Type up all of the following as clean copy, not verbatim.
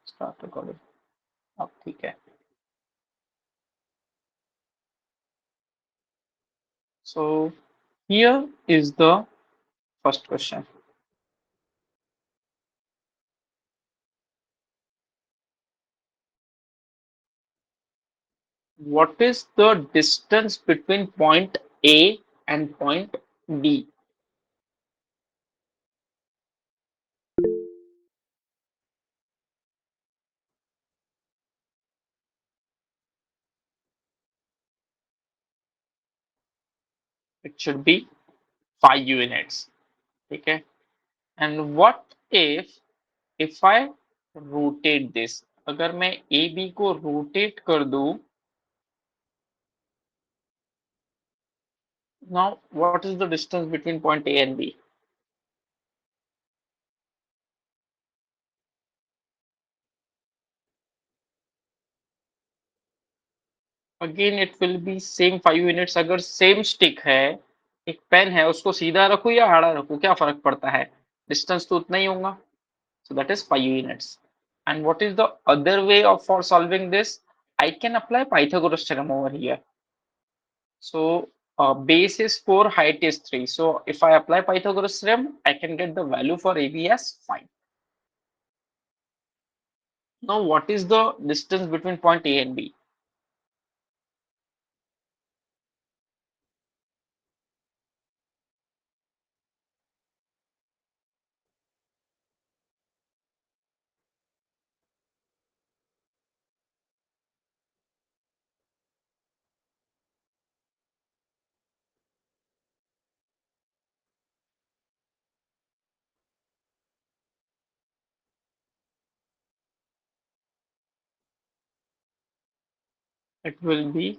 Start recording. अब ठीक है। So here is the first question. What is the distance between point A and point B? It should be 5 units. Okay. And what if I rotate this? अगर मैं AB को rotate कर दूं, now what is the distance between point A and B? Again it will be same 5 units. अगर same stick है, एक pen है, उसको सीधा रखूं या आड़ा रखूं, क्या फर्क पड़ता है? डिस्टेंस तो उतना ही होगा. So that is 5 units. And what is the other way of for solving this? I can apply Pythagoras theorem over here. So base is 4, height is 3. So if I apply Pythagoras theorem, I can get the value for AB as 5. Now what is the distance between point A and B? It will be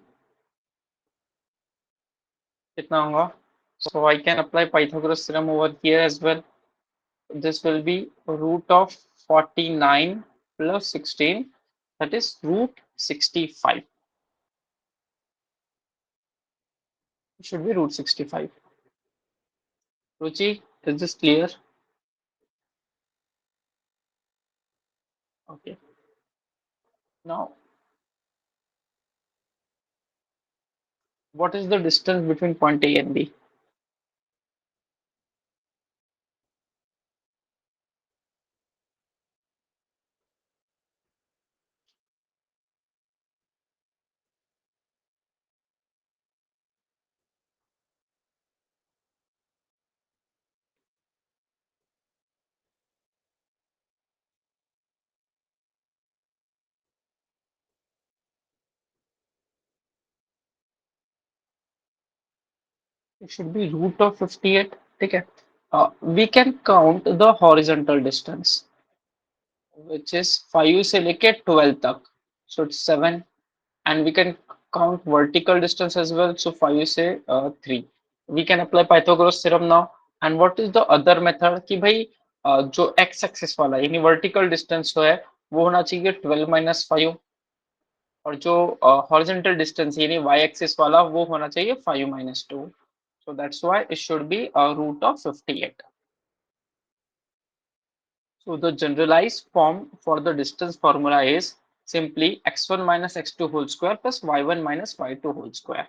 कितना होगा? So I can apply Pythagoras theorem over here as well. This will be root of 49 plus 16, that is root 65. It should be root 65. Ruchi, is this clear? Okay. Now, what is the distance between point A and B? It should be root of 58. Okay. We can count the horizontal distance, which is 5 से लेके 12 तक. So it's 7. And we can count vertical distance as well. So 5 से 3. We can apply Pythagoras theorem now. And what is the other method? कि भाई जो x axis वाला यानी vertical distance जो है वो होना चाहिए 12 माइनस 5, और जो हॉरिजॉन्टल डिस्टेंस यानी y एक्सिस वाला वो होना चाहिए 5 minus 2. So that's why it should be a root of 58. So the generalized form for the distance formula is simply x1 minus x2 whole square plus y1 minus y2 whole square.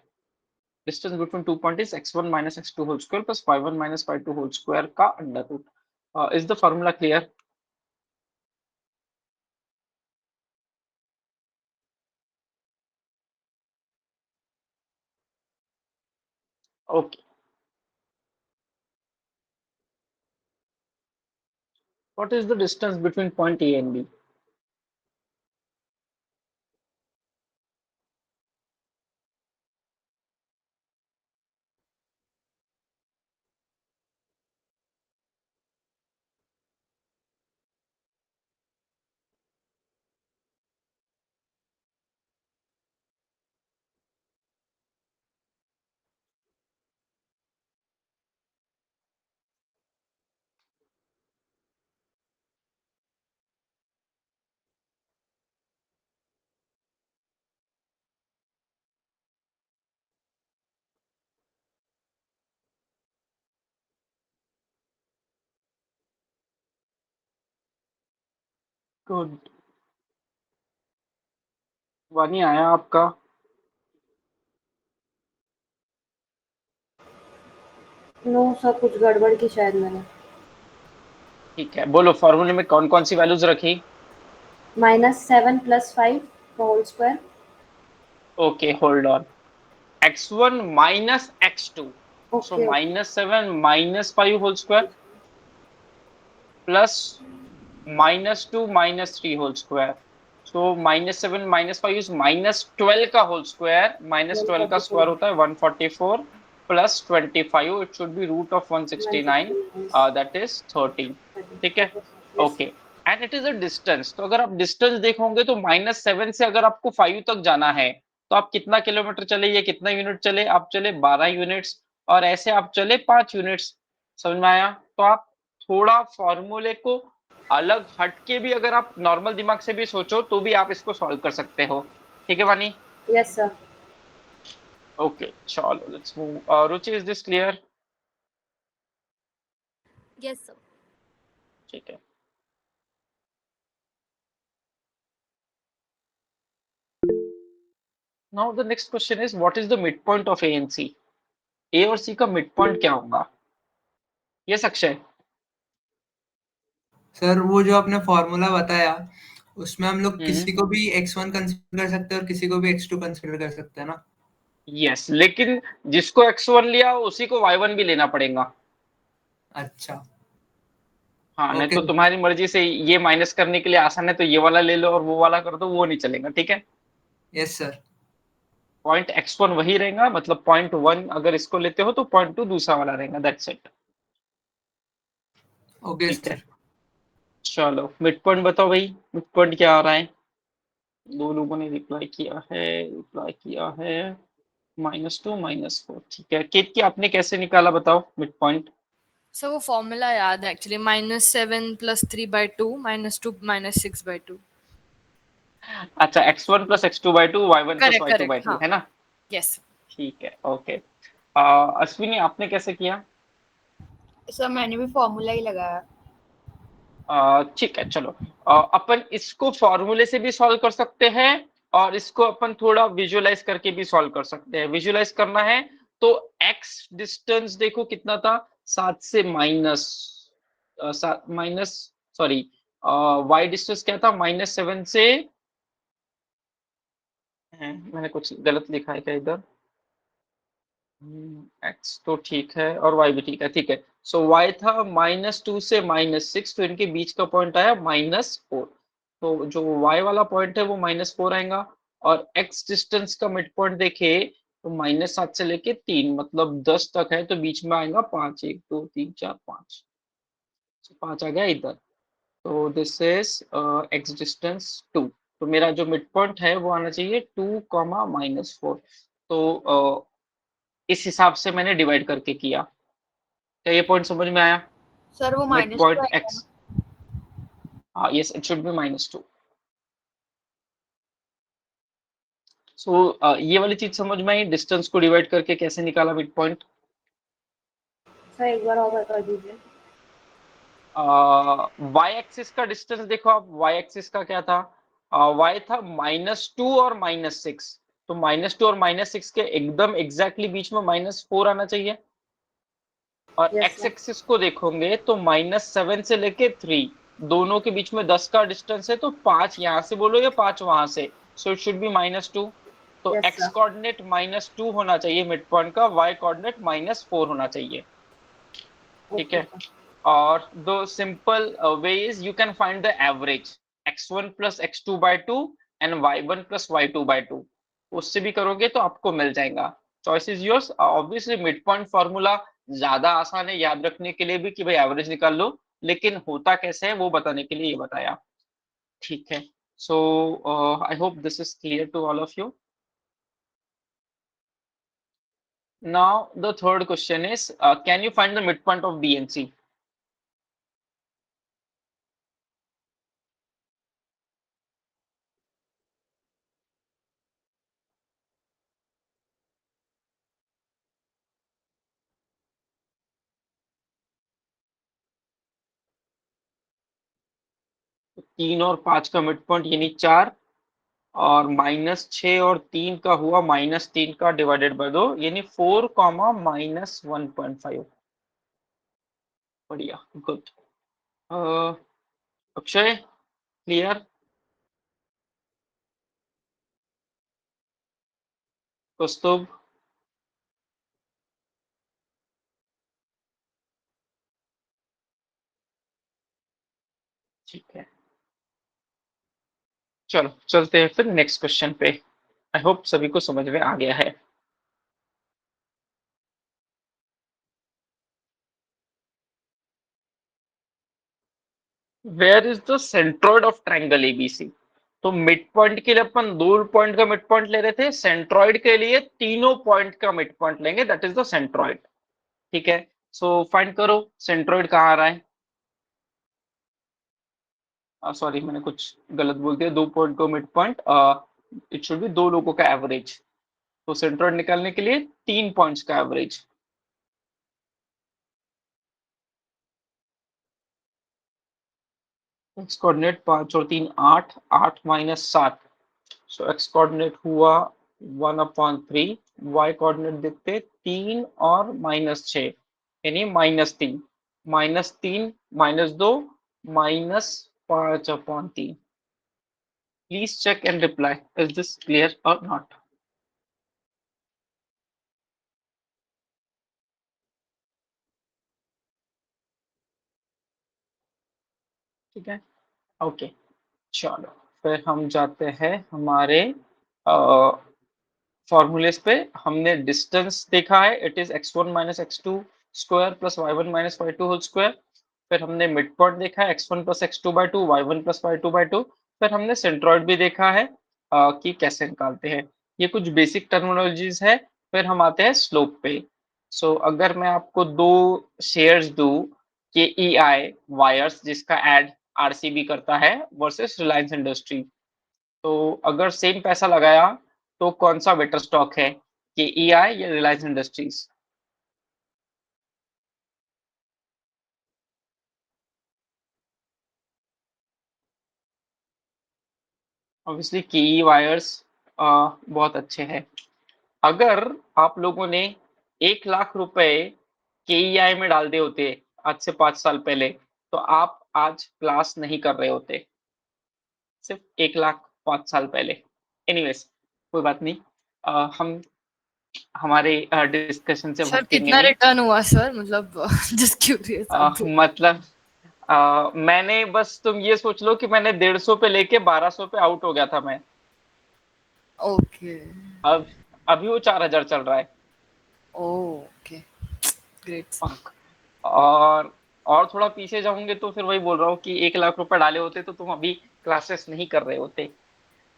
Distance between 2 points is x1 minus x2 whole square plus y1 minus y2 whole square का under root. Is the formula clear? Okay. What is the distance between point A and B? Good. वानी आया आपका? No sir, कुछ गड़बड़ की शायद मैंने। ठीक है, बोलो फॉर्मूले में कौन कौन सी वैल्यूज रखी? -7 + 5 का whole square. Okay hold on. x1 minus x2, so okay okay. -7 -5 whole square plus -2 -3 whole square. So -7 -5 is -12 का होल स्क्वायर। -12 का 144। स्क्वायर होता है 144 plus 25, it should be root of 169, 169। That is 13। ठीक है, okay sir, yes okay. Sir. And it is a distance, तो अगर आप distance देखोगे तो -7 से अगर आपको 5 तक जाना है तो आप कितना किलोमीटर चले, ये कितना यूनिट चले? आप चले 12 यूनिट्स, और ऐसे आप चले 5 यूनिट्स। समझ में आया? तो आप थोड़ा फॉर्मूले को अलग हटके भी अगर आप नॉर्मल दिमाग से भी सोचो तो भी आप इसको सॉल्व कर सकते हो। ठीक है वानी? Yes sir. ओके चलो let's move. Ruchi, is this clear? Yes, sir. ठीक है। Now the next question is what is the mid point of A and C? A और सी का मिड पॉइंट क्या होगा? ये अक्षय। सर वो जो आपने फॉर्मूला बताया उसमें हम लोग हम्म। किसी को भी x1 कंसीडर कर सकते हैं और किसी को भी x2 कंसीडर कर सकते हैं ना? यस, लेकिन जिसको x1 लिया उसी को y1 भी लेना पड़ेगा। अच्छा। हाँ, नहीं ओके। तो तुम्हारी मर्जी से ये माइनस करने के लिए आसान है तो ये वाला ले लो और वो वाला कर दो, वो नहीं चलेगा। ठीक है, यस सर। पॉइंट x1 वही रहेगा, मतलब .1 अगर इसको लेते हो तो .2 दूसरा वाला रहेगा, दैट्स इट। ओके ठीक है, सर। चलो मिड पॉइंट बताओ भाई, मिड पॉइंट क्या आ रहा है? दो लोगों ने रिप्लाई किया है -2 -4। ठीक है, केत की आपने कैसे निकाला बताओ मिड पॉइंट? So वो formula याद है actually, -7 + 3/2 -2 -6/2। अच्छा, x1 + x2/2 y1 + correct correct, y2/2 हाँ। है ना? यस। ठीक है, ओके। अश्विनी आपने कैसे किया? सर मैंने भी फॉर्मूला ही लगाया। ठीक है चलो। अपन इसको फॉर्मूले से भी सॉल्व कर सकते हैं और इसको अपन थोड़ा विजुअलाइज करके भी सॉल्व कर सकते हैं। विजुअलाइज करना है तो x डिस्टेंस देखो कितना था, 7 से minus, minus, sorry, y distance क्या था, -7 से, मैंने कुछ गलत लिखा है क्या इधर? एक्स तो ठीक है और वाई भी ठीक है, ठीक है। सो वाई था -2 से -6, तो इनके बीच का पॉइंट आया -4। तो जो वाई वाला पॉइंट है वो -4 आएगा। और एक्स डिस्टेंस का मिड पॉइंट देखे तो -7 से लेके 3, मतलब 10 तक है, तो बीच में आएगा 5, 1 2 3 4 5, 5 आ गया इधर। तो दिस इज एक्स डिस्टेंस 2। तो मेरा जो मिड पॉइंट है वो आना चाहिए 2, -4। तो इस हिसाब से मैंने डिवाइड करके किया। क्या ये पॉइंट समझ में आया? सर वो मिड -2 पॉइंट आएगा ना? एक्स, हाँ यस, इट शुड बी -2। सो ये वाली चीज समझ में आई, डिस्टेंस को डिवाइड करके कैसे निकाला मिड पॉइंट? सर एक बार और बता दीजिए। वाई एक्सिस का डिस्टेंस देखो आप, वाई एक्सिस का क्या था? वाई था -2 और -6। तो -2 और -6 के एकदम एग्जैक्टली बीच में -4 आना चाहिए। और यस एक्स सर। एक्सिस को देखोगे तो -7 से लेके 3, दोनों के बीच में 10 का डिस्टेंस है, तो 5 यहां से बोलो या 5 वहां से, सो इट शुड बी -2। तो यस एक्स सर। कोऑर्डिनेट -2 होना चाहिए मिड पॉइंट का, वाई कोऑर्डिनेट -4 होना चाहिए। ठीक ओके है, सर। और the simple way is you can find the average x1 + x2/2 and y1 + y2/2। उससे भी करोगे तो आपको मिल जाएगा। Choice is yours. Obviously mid point formula ज्यादा आसान है याद रखने के लिए भी कि भाई एवरेज निकाल लो, लेकिन होता कैसे है वो बताने के लिए ये बताया। ठीक है, so I hope this is clear to all of you. Now the third question is can you find the mid point of B and C? तो 3 और 5 का मिड पॉइंट यानी 4, और -6 और 3 का हुआ -3 का डिवाइडेड बाय 2, यानी 4 कॉमा -1.5। बढ़िया, गुड। अक्षय, क्लियर? कौस्तुभ? ठीक है, चलो चलते हैं फिर नेक्स्ट क्वेश्चन पे। आई होप सभी को समझ में आ गया है। Where is the centroid of triangle ABC? तो मिड पॉइंट के लिए अपन 2 पॉइंट का मिड पॉइंट ले रहे थे, सेंट्रॉइड के लिए तीनों पॉइंट का मिड पॉइंट लेंगे, दैट इज द सेंट्रॉइड। ठीक है, सो फाइंड करो सेंट्रॉइड कहाँ आ रहा है। सॉरी, मैंने कुछ गलत बोल दिया, 2 पॉइंट का mid point, it should B दो लोगों का एवरेज। तो सेंट्रॉइड निकालने के लिए 3 पॉइंट्स का एवरेज। एक्स कोऑर्डिनेट 5 और 3 8, 8 - 7, सो एक्स कोऑर्डिनेट हुआ 1/3। वाई कोऑर्डिनेट देखते 3 और -6, यानी -3, -3 -2, -5/3। Please check and reply, is this clear और नॉट? ठीक है, ओके। चलो फिर हम जाते हैं हमारे फॉर्मूलेस पे। हमने डिस्टेंस देखा है, it is x1 - x2 square plus y1 - y2 whole square. फिर हमने मिड पॉइंट देखा है x1 + x2/2, y1 + y2/2। फिर हमने सेंट्रॉइड भी देखा है कि कैसे निकालते हैं। ये कुछ बेसिक टर्मिनोलॉजीज है। फिर हम आते हैं स्लोप पे। सो अगर मैं आपको दो शेयर्स दूं के ई आई वायर्स जिसका एड आरसीबी करता है वर्सेस रिलायंस इंडस्ट्री, तो अगर सेम पैसा लगाया तो कौन सा बेटर स्टॉक है, केईआई या रिलायंस इंडस्ट्रीज? ऑब्वियसली केई वायर्स बहुत अच्छे हैं। अगर आप लोगों ने 1 लाख रुपए केईआई में डाल दिए होते आज से 5 साल पहले, तो आप आज क्लास नहीं कर रहे होते, सिर्फ 1 लाख 5 साल पहले। एनीवेज, कोई बात नहीं। हम हमारे डिस्कशन से सर भटकेंगे कितना नहीं। रिटर्न हुआ सर, मतलब जस्ट क्यूरियस अब तो। मतलब मैंने बस तुम ये सोच लो कि मैंने 150 पे लेके 1200 पे आउट हो गया था मैं। ओके। अब अभी वो 4000 चल रहा है। Okay, great. फक। और थोड़ा पीछे जाऊंगे तो फिर वही बोल रहा हूँ कि 1 लाख रुपए डाले होते तो तुम अभी क्लासेस नहीं कर रहे होते।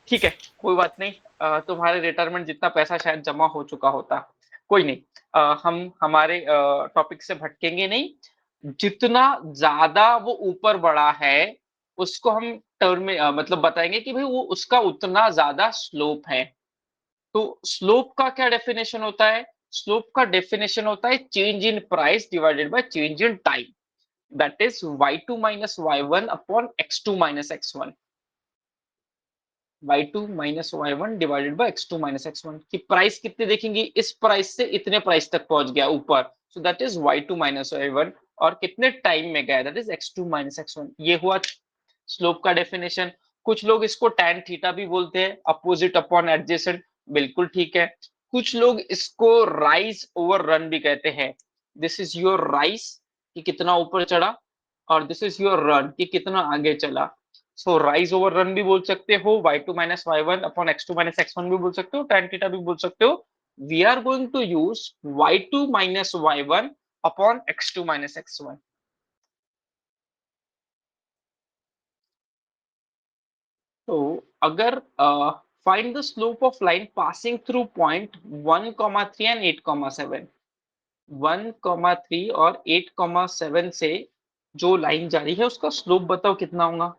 ठीक है, कोई बात नहीं। तुम्हारे रिटायरमेंट जितना पैसा शायद जमा हो चुका होता। कोई नहीं। हम हमारे टॉपिक से भटकेंगे नहीं। जितना ज्यादा वो ऊपर बढ़ा है उसको हम टर्म में मतलब बताएंगे कि भाई वो उसका उतना ज्यादा स्लोप है। तो स्लोप का क्या डेफिनेशन होता है? स्लोप का डेफिनेशन होता है change in price divided by change in time, that is y2 - y1/x2 - x1। y2 - y1 divided by x2 - x1 की प्राइस कितने देखेंगे, इस प्राइस से इतने प्राइस तक पहुंच गया ऊपर, so that is y2 - y1। और कितने टाइम में गया, दैट इज x2 - x1। ये हुआ स्लोप का डेफिनेशन। कुछ लोग इसको tan थीटा भी बोलते हैं, अपोजिट अपॉन एडजेसेंट, बिल्कुल ठीक है। कुछ लोग इसको राइज ओवर रन भी कहते हैं। दिस इज योर राइज कि कितना ऊपर चढ़ा, और दिस इज योर रन कि कितना आगे चला। सो राइज ओवर रन भी बोल सकते हो, y2 - y1/x2 - x1 भी बोल सकते हो, tan थीटा भी बोल सकते हो। We are going to use y2 - y1/x2 - x1। तो अगर find the slope of line passing through point 1,3 and 8,7, 1,3 और 8,7 से जो लाइन जा रही है उसका स्लोप बताओ कितना होगा।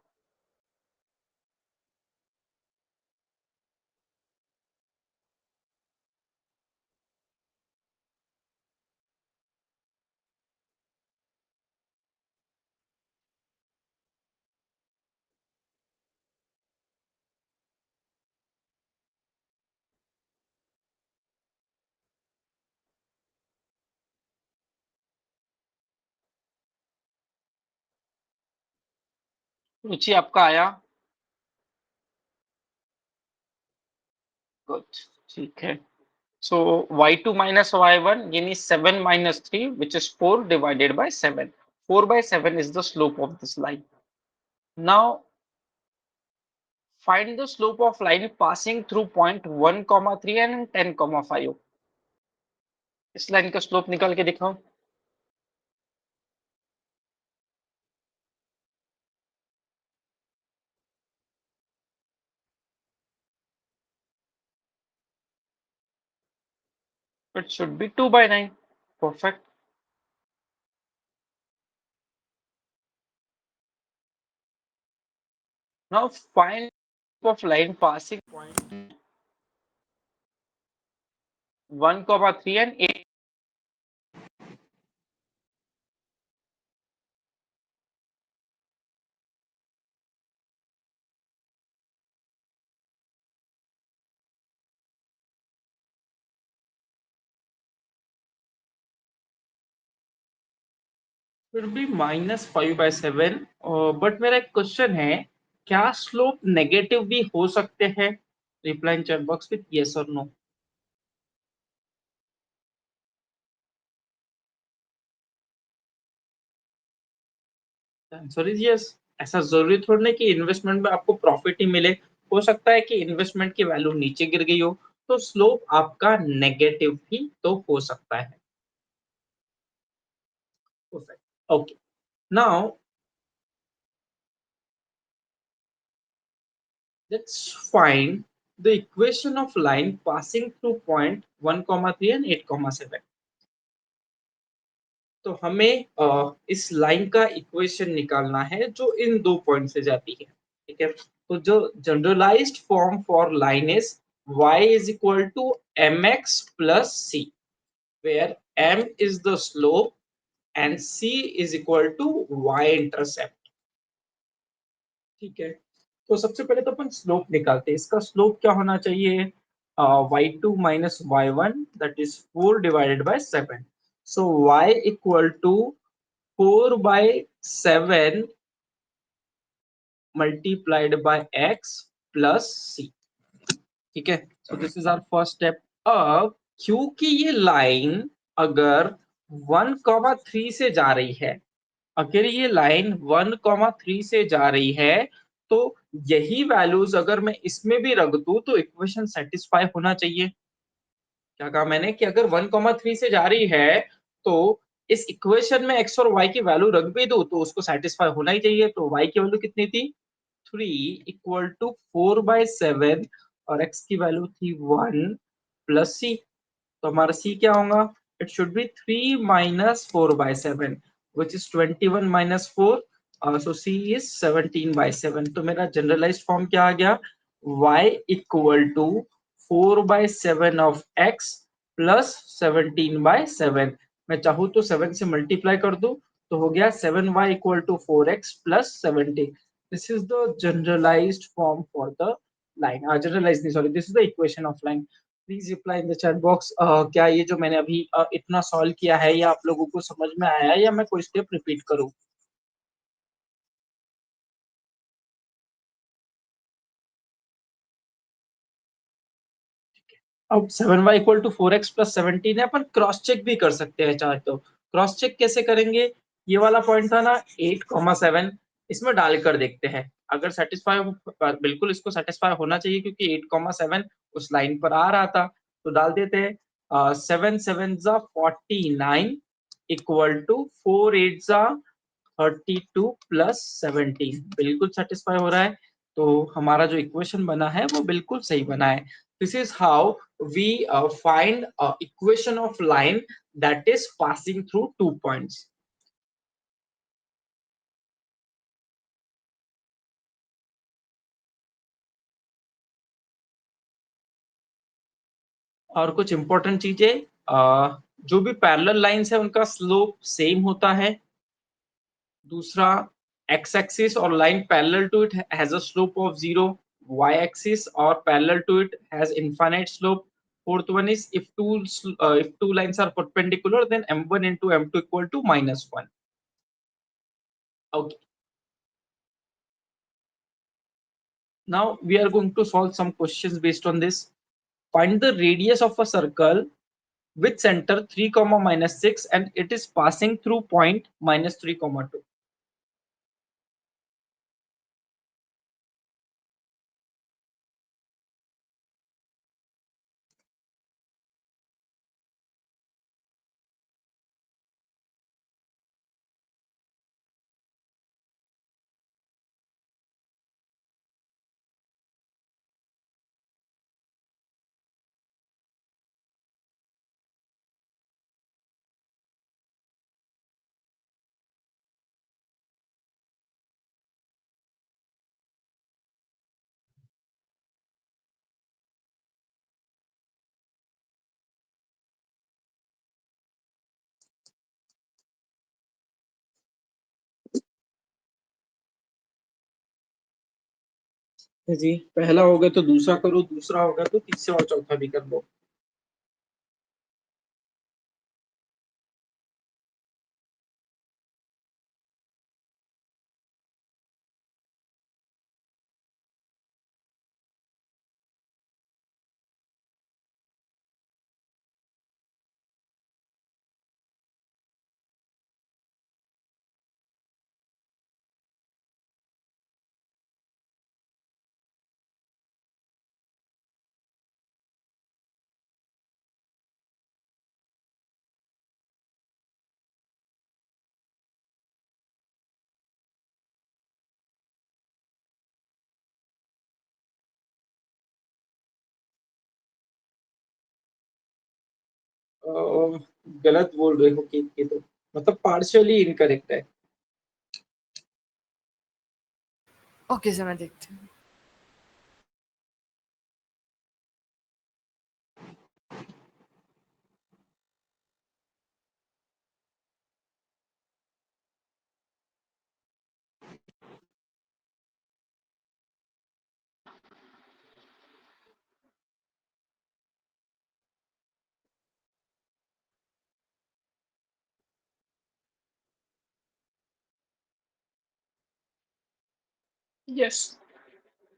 रुचि आपका आया? गुड, ठीक है। So y2 minus y1 यानी 7 minus 3 which is 4 divided by 7. 4 by 7 is the slope of this line. Now find the slope of line passing through point 1 comma 3 and 10 comma 5. इस लाइन का स्लोप निकाल के दिखाओ। It should be 2 by 9. Perfect. Now find slope of line passing point 1 comma 3 and 8. फिर भी -5/7। But मेरा एक question है, क्या स्लोप नेगेटिव भी हो सकते हैं? Reply in chat box with yes और नो। Answer is yes. ऐसा जरूरी थोड़ी नहीं कि इन्वेस्टमेंट में आपको प्रॉफिट ही मिले। हो सकता है कि इन्वेस्टमेंट की वैल्यू नीचे गिर गई हो, तो स्लोप आपका नेगेटिव भी तो हो सकता है। Okay, now let's find the equation of line passing through point 1 comma 3 and 8 comma 7. तो हमें इस लाइन का इक्वेशन निकालना है जो इन दो पॉइंट से जाती है। ठीक है, तो जो generalised form for line is y is equal to mx plus c, where m is the slope and c is equal to y intercept। ठीक है, तो सबसे पहले तो अपन स्लोप निकालते हैं। इसका स्लोप क्या होना चाहिए? y2 minus y1 that is 4 divided by 7. So y equal to 4 by 7 multiplied by x plus c। ठीक है, so this is our first step। अब क्योंकि ये लाइन अगर 1,3 से जा रही है, अगर ये लाइन 1,3 से जा रही है, तो यही वैल्यूज अगर मैं इसमें भी रख दूं तो इक्वेशन सेटिस्फाई होना चाहिए। क्या कहा मैंने कि अगर 1,3 से जा रही है तो इस इक्वेशन में x और y की वैल्यू रख भी दूं तो उसको सेटिस्फाई होना ही चाहिए। तो y की वैल्यू कितनी थी? 3 इक्वल टू 4/7 और x की वैल्यू थी 1 प्लस c। तो हमारा c क्या होगा? It should B 3 minus 4/7 which is 21 minus 4। so c is 17/7। तो मेरा जनरलाइज्ड फॉर्म क्या आ गया? y equal to 4/7 of x plus 17/7। मैं चाहूँ तो 7 से मल्टीप्लाई कर दूं तो हो गया 7y equal to 4x plus 17। This is the generalized form for the line. Generalize नहीं, sorry, this is the equation of line. Please reply in the chat box. क्या ये जो मैंने अभी इतना सॉल्व किया है या आप लोगों को समझ में आया है या मैं कोई स्टेप रिपीट करूं? अब 7y equal to 4x plus 17 है। अपन क्रॉस चेक भी कर सकते हैं चाहे तो। क्रॉस चेक कैसे करेंगे? ये वाला पॉइंट था ना 8,7, इसमें डालकर देखते हैं। अगर सेटिस्फाई, बिल्कुल इसको सेटिस्फाई होना चाहिए क्योंकि 8,7 उस लाइन पर आ रहा था। तो डाल देते हैं 7 7 जा 49 इक्वल टू 4 8 जा 32 प्लस 17, बिल्कुल सेटिस्फाई हो रहा है। तो हमारा जो इक्वेशन बना है वो बिल्कुल सही बना है। This is how we find equation of line that is passing through 2 points. और कुछ इंपॉर्टेंट चीजें, जो भी पैरेलल लाइंस है उनका स्लोप सेम होता है। दूसरा, x एक्सिस और line parallel to it has a slope of 0, y axis और parallel to it has infinite slope. Fourth one is if two lines are perpendicular, then m1 into m2 equal to -1. Okay. Now we are going to solve some questions based on this. Find the radius of a circle with center 3 comma minus 6 and it is passing through point minus 3 comma 2. जी, पहला होगा तो दूसरा करो, दूसरा होगा तो तीसरा और चौथा भी कर लो. गलत बोल रहे हो कि तो मतलब पार्शियली इनकरेक्ट है. ओके सर, मैं देखती हूँ. Yes.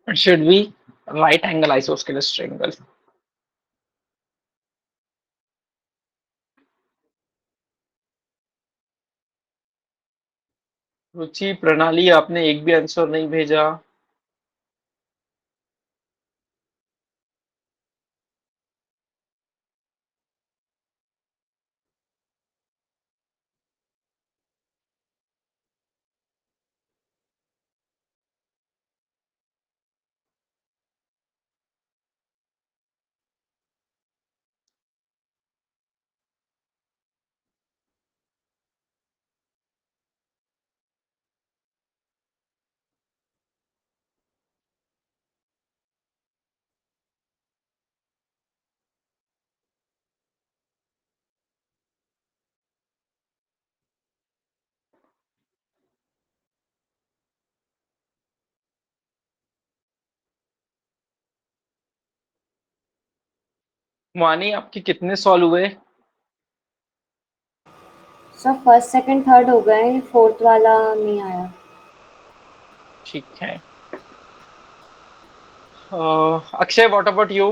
It should be right angle isosceles triangle. रुचि, प्रणाली, आपने एक भी आंसर नहीं भेजा. वानी, आपके कितने सॉल्व हुए? सर फर्स्ट सेकंड थर्ड हो गए, फोर्थ वाला नहीं आया. ठीक है. Akshay, what about you?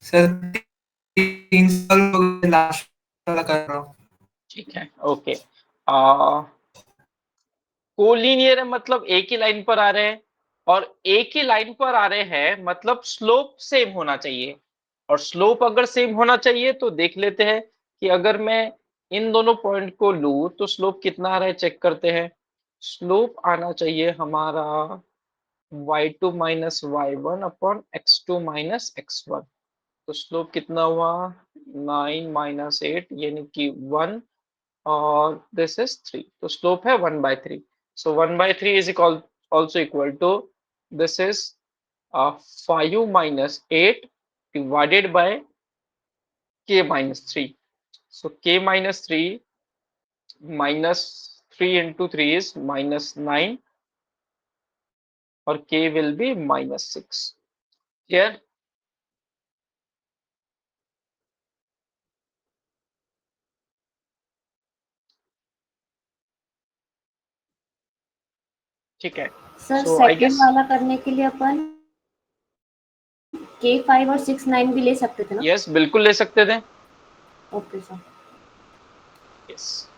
Sir 3 साल हो गए, लास्ट वाला कर रहा हूँ. ठीक है, ओके. कोलिनियर है मतलब एक ही लाइन पर आ रहे हैं, और एक ही लाइन पर आ रहे हैं मतलब स्लोप सेम होना चाहिए. और स्लोप अगर सेम होना चाहिए तो देख लेते हैं कि अगर मैं इन दोनों पॉइंट को लूं तो स्लोप कितना आ रहा है, चेक करते हैं. स्लोप आना चाहिए हमारा y2 minus y1 upon x2 minus x1. तो स्लोप कितना हुआ, 9 माइनस 8 यानी कि 1, और दिस इज 3. तो स्लोप है 1/3. So 1/3 is also equal to, this is 5 minus 8 divided by k minus 3. So k minus 3 minus 3 into 3 is minus 9, or k will be minus 6. Here, ठीक है, सर सो आई second guess वाला करने के लिए अपन K5 और 6 9 भी ले सकते थे ना? यस, बिल्कुल ले सकते थे। Okay sir. Yes,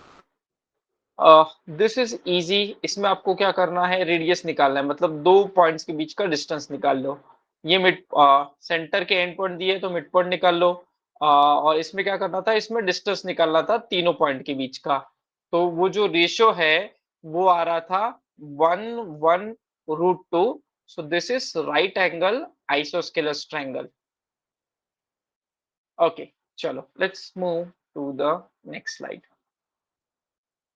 this is easy. इसमें आपको क्या करना है, रेडियस निकालना है, मतलब दो पॉइंट्स के बीच का डिस्टेंस निकाल लो। ये मिड सेंटर के एंड पॉइंट दिए तो मिड पॉइंट निकाल लो। और इसमें क्या करना था, इसमें डिस्टेंस निकालना था तीनों पॉइंट के बीच का। तो वो जो रेशियो है वो आ रहा था 1 1 √2। So this is right angle isosceles triangle. Okay, चलो let's move to the next slide,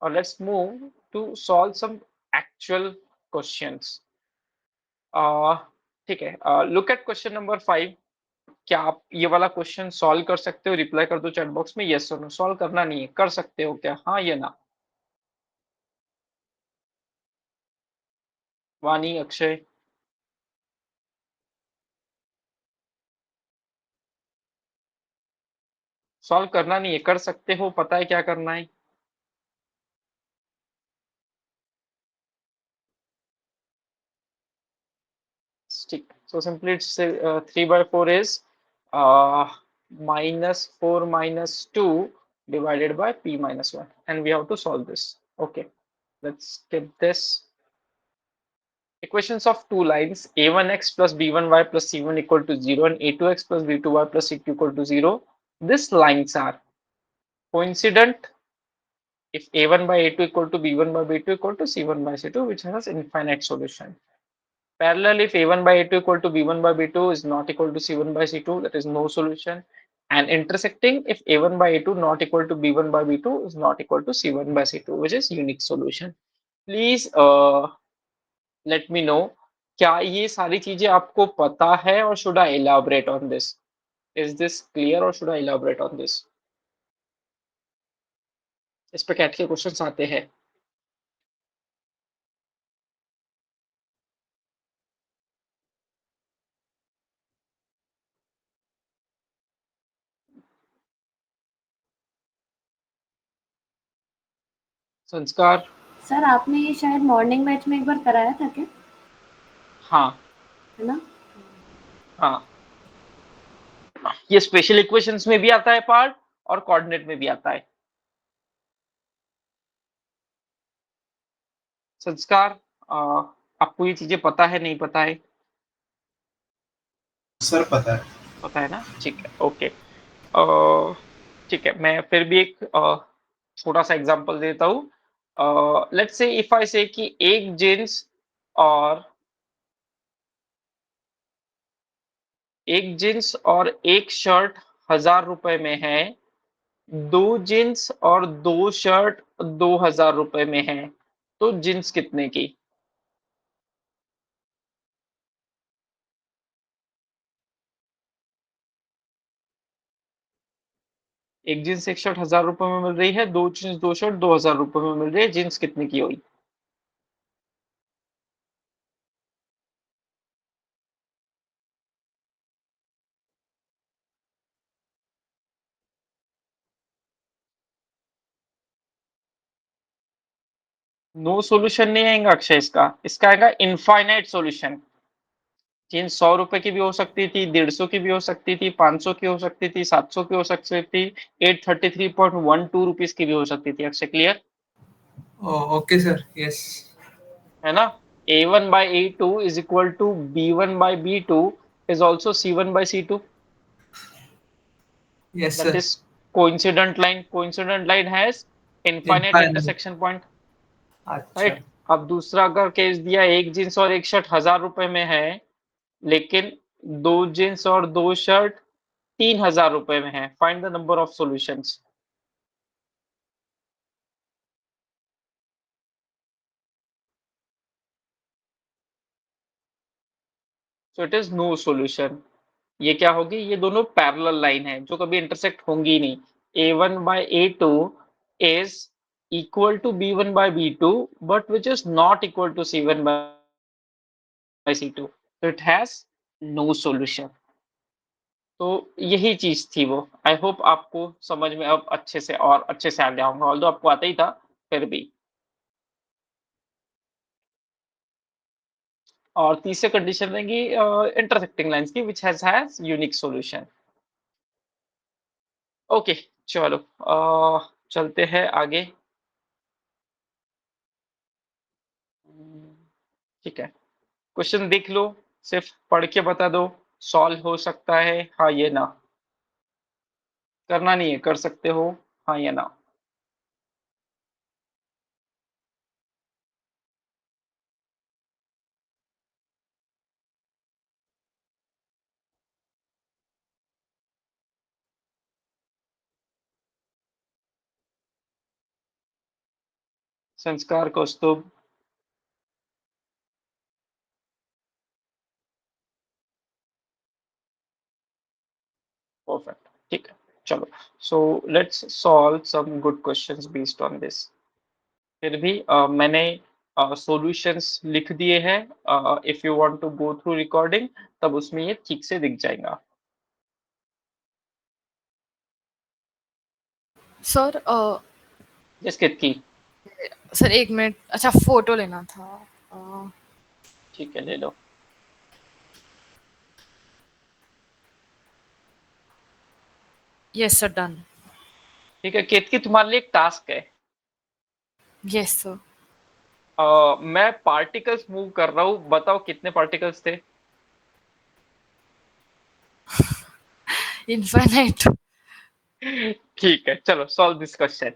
or let's move to solve some actual questions. uh, ठीक है, लुक एट क्वेश्चन नंबर 5। क्या आप ये वाला क्वेश्चन सॉल्व कर सकते हो? रिप्लाई कर दो चैट बॉक्स में यस और नो। सॉल्व करना नहीं है, कर सकते हो क्या, हाँ या ना? वानी, अक्षय, सॉल्व करना नहीं है, कर सकते हो, पता है क्या करना है। ठीक, so simply it's 3/4 is -4 -2 divided by p minus 1, and we have to solve this. Okay, let's get this. Equations of two lines a1x plus b1y plus c1 equal to 0 and a2x plus b2y plus c2 equal to 0. These lines are coincident if a1 by a2 equal to b1 by b2 equal to c1 by c2, which has infinite solution. Parallel if a1 by a2 equal to b1 by b2 is not equal to c1 by c2, that is no solution. And intersecting if a1 by a2 not equal to b1 by b2 is not equal to c1 by c2, which is unique solution. Please let me know, क्या ये सारी चीजें आपको पता है और should I elaborate on this? Is this clear और should I elaborate on this? इस पे कैट के क्वेश्चंस आते हैं। संस्कार, सर आपने ये शायद मॉर्निंग बैच में एक बार कराया था क्या? हाँ है ना? हाँ, ये स्पेशल इक्वेशंस में भी आता है पार्ट और कोऑर्डिनेट में भी आता है। संस्कार, आपको ये चीजें पता है, नहीं पता है? सर पता है। पता है ना, ठीक है, ओके। ठीक है, मैं फिर भी एक छोटा सा एग्जांपल देता हूँ। लेट्स से इफ आई से कि एक जींस और एक शर्ट 1000 रुपए में है, दो जींस और दो शर्ट 2000 रुपए में है, तो जींस कितने की? एक जींस एक शर्ट 1000 रुपए में मिल रही है, दो जींस दो शर्ट 2000 रुपए में मिल रही है, जींस कितने की हुई? नो सॉल्यूशन नहीं आएगा अक्षय, इसका आएगा इनफाइनाइट सॉल्यूशन। जींस 100 रुपए की भी हो सकती थी, 150 की भी हो सकती थी, 500 की हो सकती थी, 700 की हो सकती थी, 833.12 रुपीज की भी हो सकती थी। Akshay clear okay sir, yes. है ना? a1 by a2 is equal to b1 by b2 is also c1 by c2. Yes That sir. is coincident line. Coincident line has infinite Infinite. intersection point. अच्छा। Right. अब दूसरा अगर case दिया, एक jeans और एक शर्ट 1000 रुपए में है, लेकिन दो जींस और दो शर्ट 3000 रुपए में है। Find the number of solutions. So it is no solution. ये क्या होगी, ये दोनों पैरेलल लाइन है जो कभी इंटरसेक्ट होंगी ही नहीं। a1 by a2 is equal to b1 by b2 but which is not equal to c1 by c2, so it has no solution। तो यही चीज थी वो। आई होप आपको समझ में अब अच्छे से आ गया होगा, ऑल्दो आपको आता ही था फिर भी। और तीसरी कंडीशन रहेगी इंटरसेक्टिंग लाइंस की which has unique solution. Okay, चलो चलते हैं आगे। ठीक है, क्वेश्चन देख लो, सिर्फ पढ़ के बता दो, सॉल्व हो सकता है हाँ ये ना, करना नहीं है कर सकते हो हाँ या ना। संस्कार कौस्तुभ। परफेक्ट, ठीक है, चलो। So let's solve some good questions based on this. फिर भी मैंने सॉल्यूशंस लिख दिए हैं, if you want to go through recording तब उसमें ये ठीक से दिख जाएगा। सर जस्ट की। सर एक मिनट, अच्छा फोटो लेना था। ठीक है, ले लो। Yes sir, done. ठीक है केतकी, तुम्हारे लिए एक टास्क है। Yes sir. मैं पार्टिकल्स मूव कर रहा हूँ, बताओ कितने पार्टिकल्स थे। इनफाइनाइट। ठीक है, चलो सॉल्व दिस क्वेश्चन।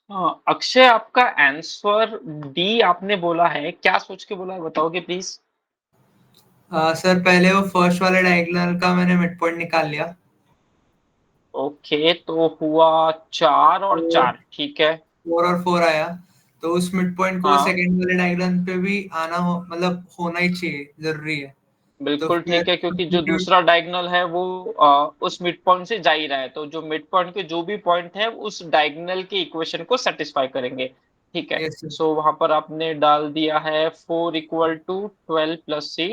हाँ, अक्षय आपका आंसर डी आपने बोला है, क्या सोच के बोला है बताओगे प्लीज। सर पहले वो फर्स्ट वाले डायगोनल का मैंने मिड पॉइंट निकाल लिया। ओके, तो हुआ 4 और तो 4, ठीक है। 4 और 4 आया, तो उस मिड पॉइंट को हाँ सेकंड वाले डायगोनल पे भी आना हो, मतलब होना ही चाहिए, जरूरी है। तो बिल्कुल फिर ठीक है, क्योंकि जो सब्स्टिट्यूट। दूसरा डायगोनल है वो उस मिड पॉइंट से जा ही रहा है, तो जो मिड पॉइंट के जो भी पॉइंट है उस डायगोनल के इक्वेशन को सेटिस्फाई करेंगे। ठीक है, यस सर। सो वहां पर आपने डाल दिया है 4 इक्वल टू 12 प्लस सी,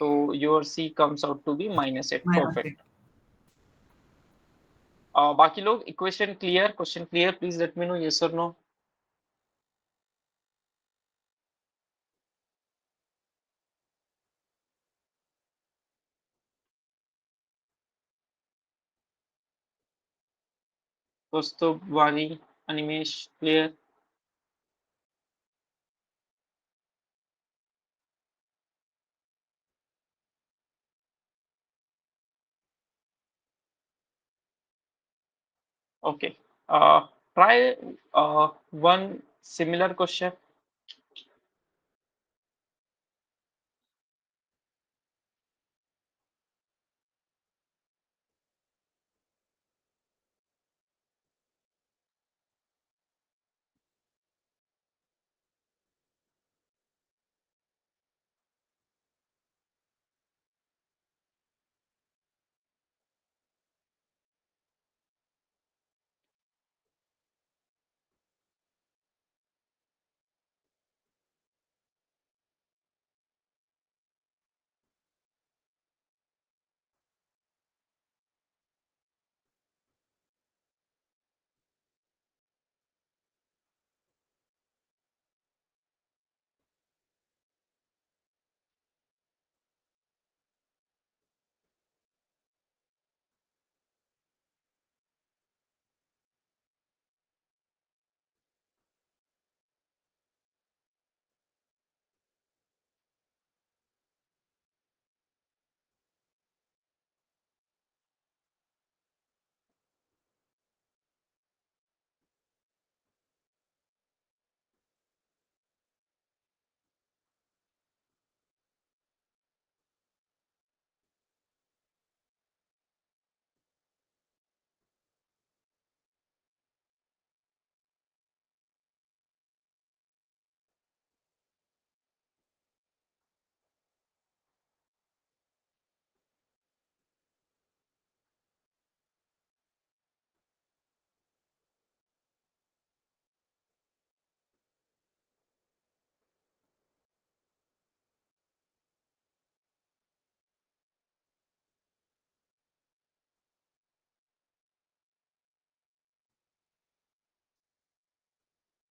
तो your C comes out to be -8। Perfect. बाकी लोग equation clear, question clear, please let me know yes और नो। दोस्तों Vani, Animesh, clear. Okay, try one similar question.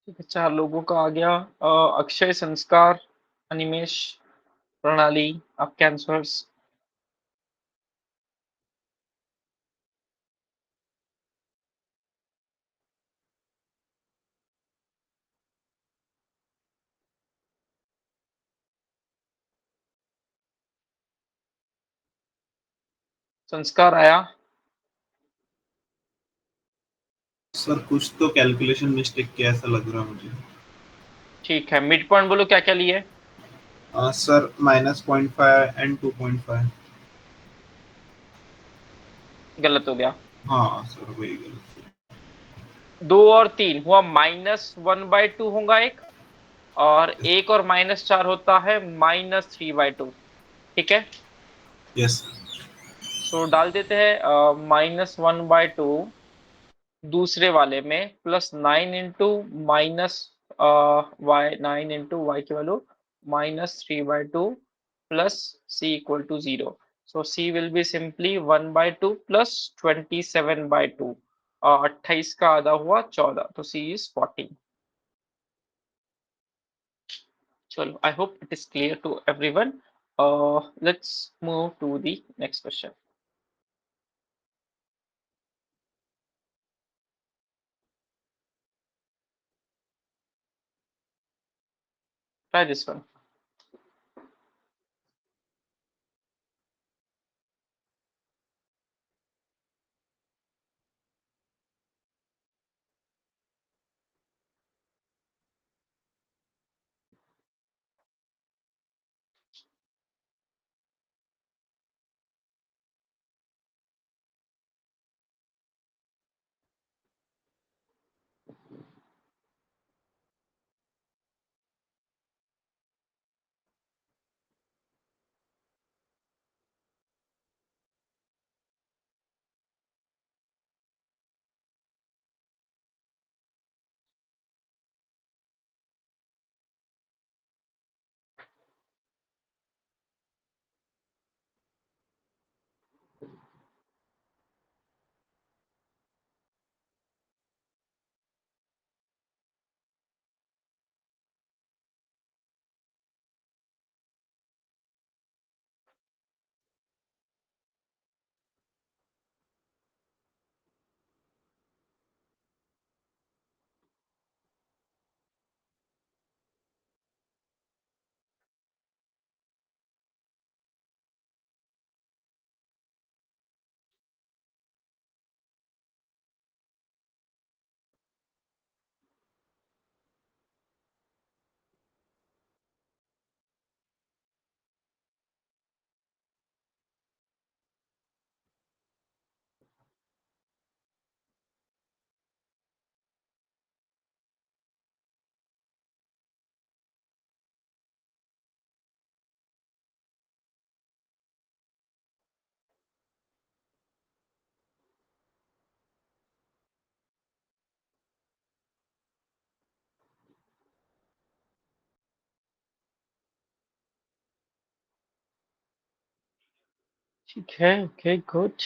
ठीक है, 4 लोगों का आ गया। अक्षय, संस्कार, अनिमेश, प्रणाली, आपके आंसर्स। संस्कार आया? सर कुछ तो कैलकुलेशन मिस्टेक किया ऐसा लग रहा है मुझे। ठीक है, मिड पॉइंट बोलो क्या क्या लिए। Sir -0.5 and 2.5। गलत हो गया। हाँ सर वही गलत। 2 और 3 हुआ -1/2 होगा एक, और 1 और -4 होता है -3/2। ठीक है, यस। सो डाल देते हैं -1/2 दूसरे वाले में, plus 9 into minus y, 9 into y की value -3/2 plus c equal to 0। So c will be simply 1/2 plus 27/2, और 28 का आधा हुआ 14, तो c इज 14। चलो, I hope it is clear to everyone. Let's move to the next question. Try this one. ठीक है, okay, good.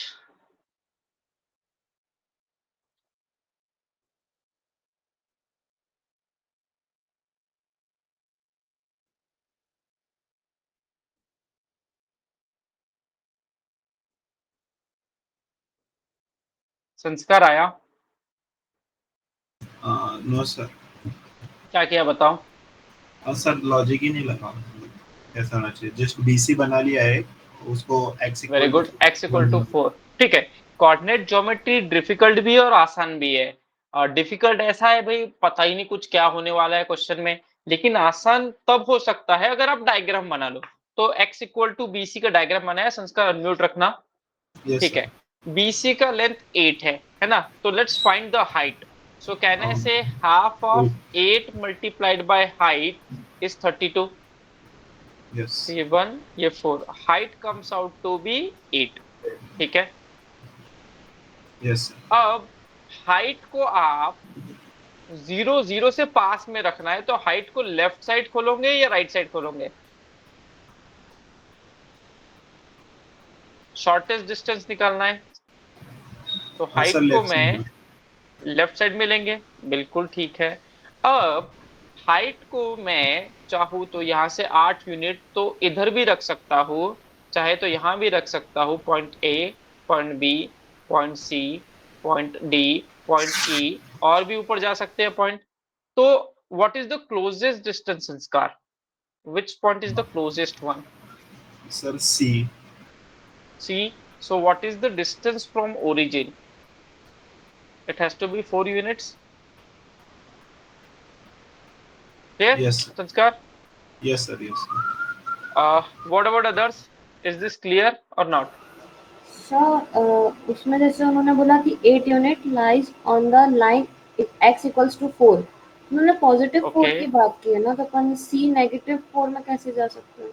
Sanskar आया? No sir. क्या किया बताओ। सर लॉजिक ही नहीं लगा, ऐसा होना चाहिए। जस्ट बीसी बना लिया है, उसको x very equal to good, x equal to 4। ठीक है, कोऑर्डिनेट ज्योमेट्री डिफिकल्ट भी है और आसान भी है। और डिफिकल्ट ऐसा है भाई, पता ही नहीं कुछ क्या होने वाला है क्वेश्चन में, लेकिन आसान तब हो सकता है अगर आप डायग्राम बना लो। तो x इक्वल टू bc का डायग्राम बनाया, संस्कार अनम्यूट रखना। यस ठीक सर। है, BC का लेंथ 8 है ना, तो let's find the height. So can I say half of 8 multiplied by height is 32। Yes. ये 1, ये 4, height comes out to be 8। ठीक है, यस सर। अब हाइट को आप 0 0 से पास में रखना है, तो हाइट को लेफ्ट साइड खोलोगे या राइट साइड खोलोगे? शॉर्टेस्ट डिस्टेंस निकालना है, तो हाँ सर, हाइट को लेफ्ट मैं साइड। लेफ्ट साइड में लेंगे। बिल्कुल ठीक है। अब हाइट को मैं चाहूँ तो यहाँ से 8 यूनिट तो इधर भी रख सकता हूँ, चाहे तो यहाँ भी रख सकता हूँ, point A, point B, point C, point D, point E, और भी ऊपर जा सकते हैं पॉइंट। तो what is the closest distance Sanskar? Which point is the closest one? Sir C. C. So what is the distance from origin? It has to be 4 units. Clear yes sir, Sanskar? Yes sir, yes sir. What about others? Is this clear or not? Sir उसमें जैसे उन्होंने बोला कि 8 unit lies on the line x equals to 4, उन्होंने positive 4 की Okay, बात की है ना, तो अपन c -4 में कैसे जा सकते हैं?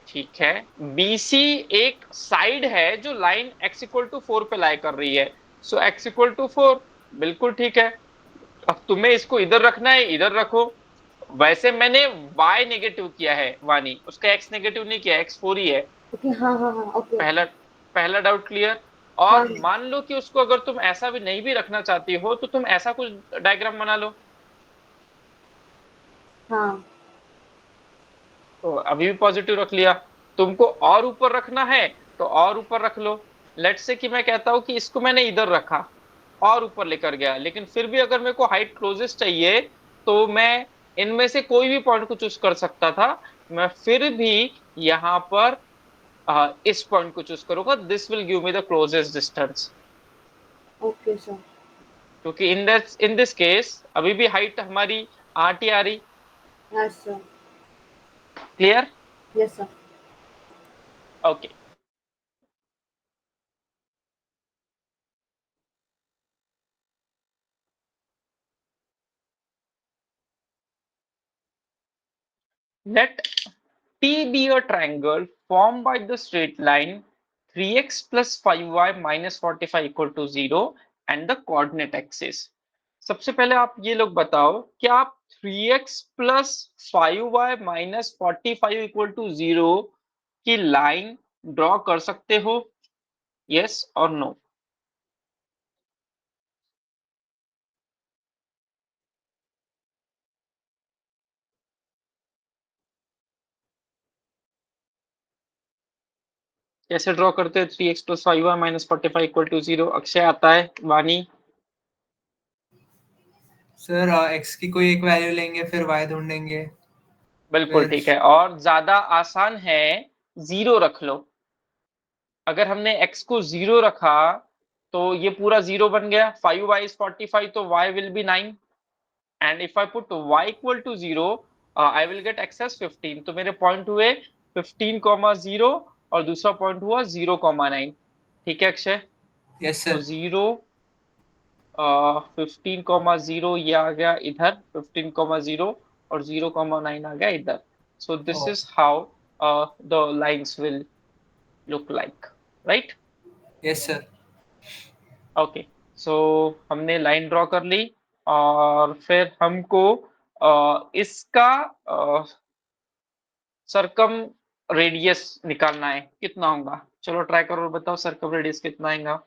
ठीक है। BC एक साइड है जो लाइन x इक्वल टू 4 पे लाई कर रही है। सो x इक्वल टू 4, बिल्कुल ठीक है। अब तुम्हें इसको इधर रखना है, इधर रखो। वैसे मैंने y नेगेटिव किया है वानी, उसका x नेगेटिव नहीं किया, x 4 ही है। ओके, हाँ हाँ हाँ, ओके ओके। पहला पहला डाउट क्लियर। हाँ और मान लो कि उसको अगर तुम ऐसा भी नहीं भी रखना चाहती हो तो तुम ऐसा कुछ डायग्राम बना लो। हाँ। तो अभी भी पॉजिटिव रख लिया। तुमको और ऊपर रखना है तो और ऊपर रख लो। लेट्स से कि मैं कहता हूं कि इसको मैंने इधर रखा और ऊपर लेकर गया, लेकिन फिर भी अगर मेरे को हाइट क्लोजेस्ट चाहिए तो मैं इनमें से कोई भी पॉइंट को चूज कर सकता था। मैं फिर भी यहां पर इस पॉइंट को चूज करूंगा। This will give me the closest distance, okay sir. क्योंकि इन दिस केस अभी भी हाइट हमारी 8 ही आ रही। Yes sir. Clear? Yes sir. Okay. Let T be a triangle formed by the straight line 3x plus 5y minus 45 equal to 0 and the coordinate axis. सबसे पहले आप ये लोग बताओ, क्या आप 3x plus 5y minus 45 equal to 0 की line draw कर सकते हो? यस और नो? कैसे ड्रॉ करते हैं 3x plus 5y minus 45 equal to 0? Akshay आता है, वानी? सर एक्स की कोई एक वैल्यू लेंगे, फिर वाई ढूंढेंगे। बिल्कुल फिर ठीक है, और ज्यादा आसान है, 0 रख लो। अगर हमने x को 0 रखा तो ये पूरा 0 बन गया। 5y is 45 तो y will be 9, and if I put y equal to 0 I will get x as 15। तो मेरे पॉइंट हुए 15,0 और दूसरा पॉइंट हुआ 0,9। ठीक है अक्षय? यस तो सर। 0 15,0 ये आ गया इधर, 15,0 और 0,9 आ गया इधर। So this is how the lines will look like, right? Yes sir. Okay. So हमने लाइन ड्रॉ कर ली, और फिर हमको इसका सरकम रेडियस निकालना है। कितना होगा? चलो ट्राई करो और बताओ सरकम रेडियस कितना आएगा।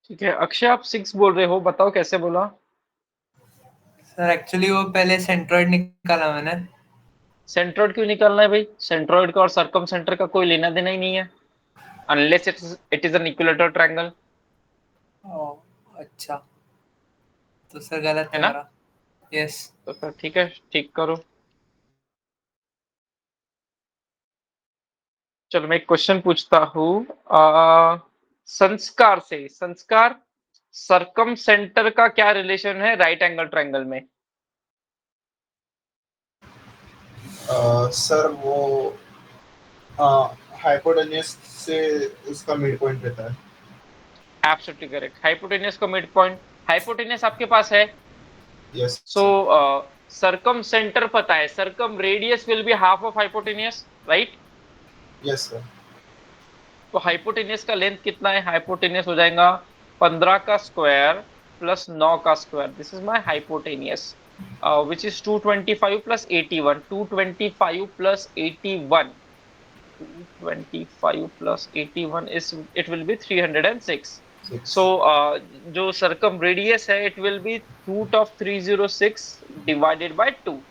ठीक है अक्षय, आप 6 बोल रहे हो, बताओ कैसे बोला? सर एक्चुअली वो पहले सेंट्रोइड निकाला मैंने। सेंट्रोइड क्यों निकालना है भाई? सेंट्रोइड का और सरकम सेंटर का कोई लेना देना ही नहीं है, unless it is an equilateral triangle, ओ, अच्छा, तो सर गलत है है ना? मेरा। यस। तो फिर ठीक है, ठीक करो। चलो मैं एक क्वेश्चन पूछता हूँ। संस्कार से, संस्कार, सरकम सेंटर का क्या रिलेशन है राइट एंगल ट्रायंगल में? सर वो हाइपोटेन्यूस से उसका मिड पॉइंट रहता है। एब्सोल्युटली करेक्ट, हाइपोटेन्यूस का मिड पॉइंट, हाइपोटेन्यूस आपके पास है। Yes so sir. Circumcentre पता है, circumradius will be half of hypotenuse, right? Yes sir. तो हाइपोटेन्यूस का लेंथ कितना है? हाइपोटेन्यूस हो जाएगा 15 का स्क्वायर प्लस 9 का square, this is my hypotenuse, which is 225 plus 81, 225 plus 81, 225 plus 81 is, it will be 306. 6 So जो circum radius है, it will be root of 306 divided by 2,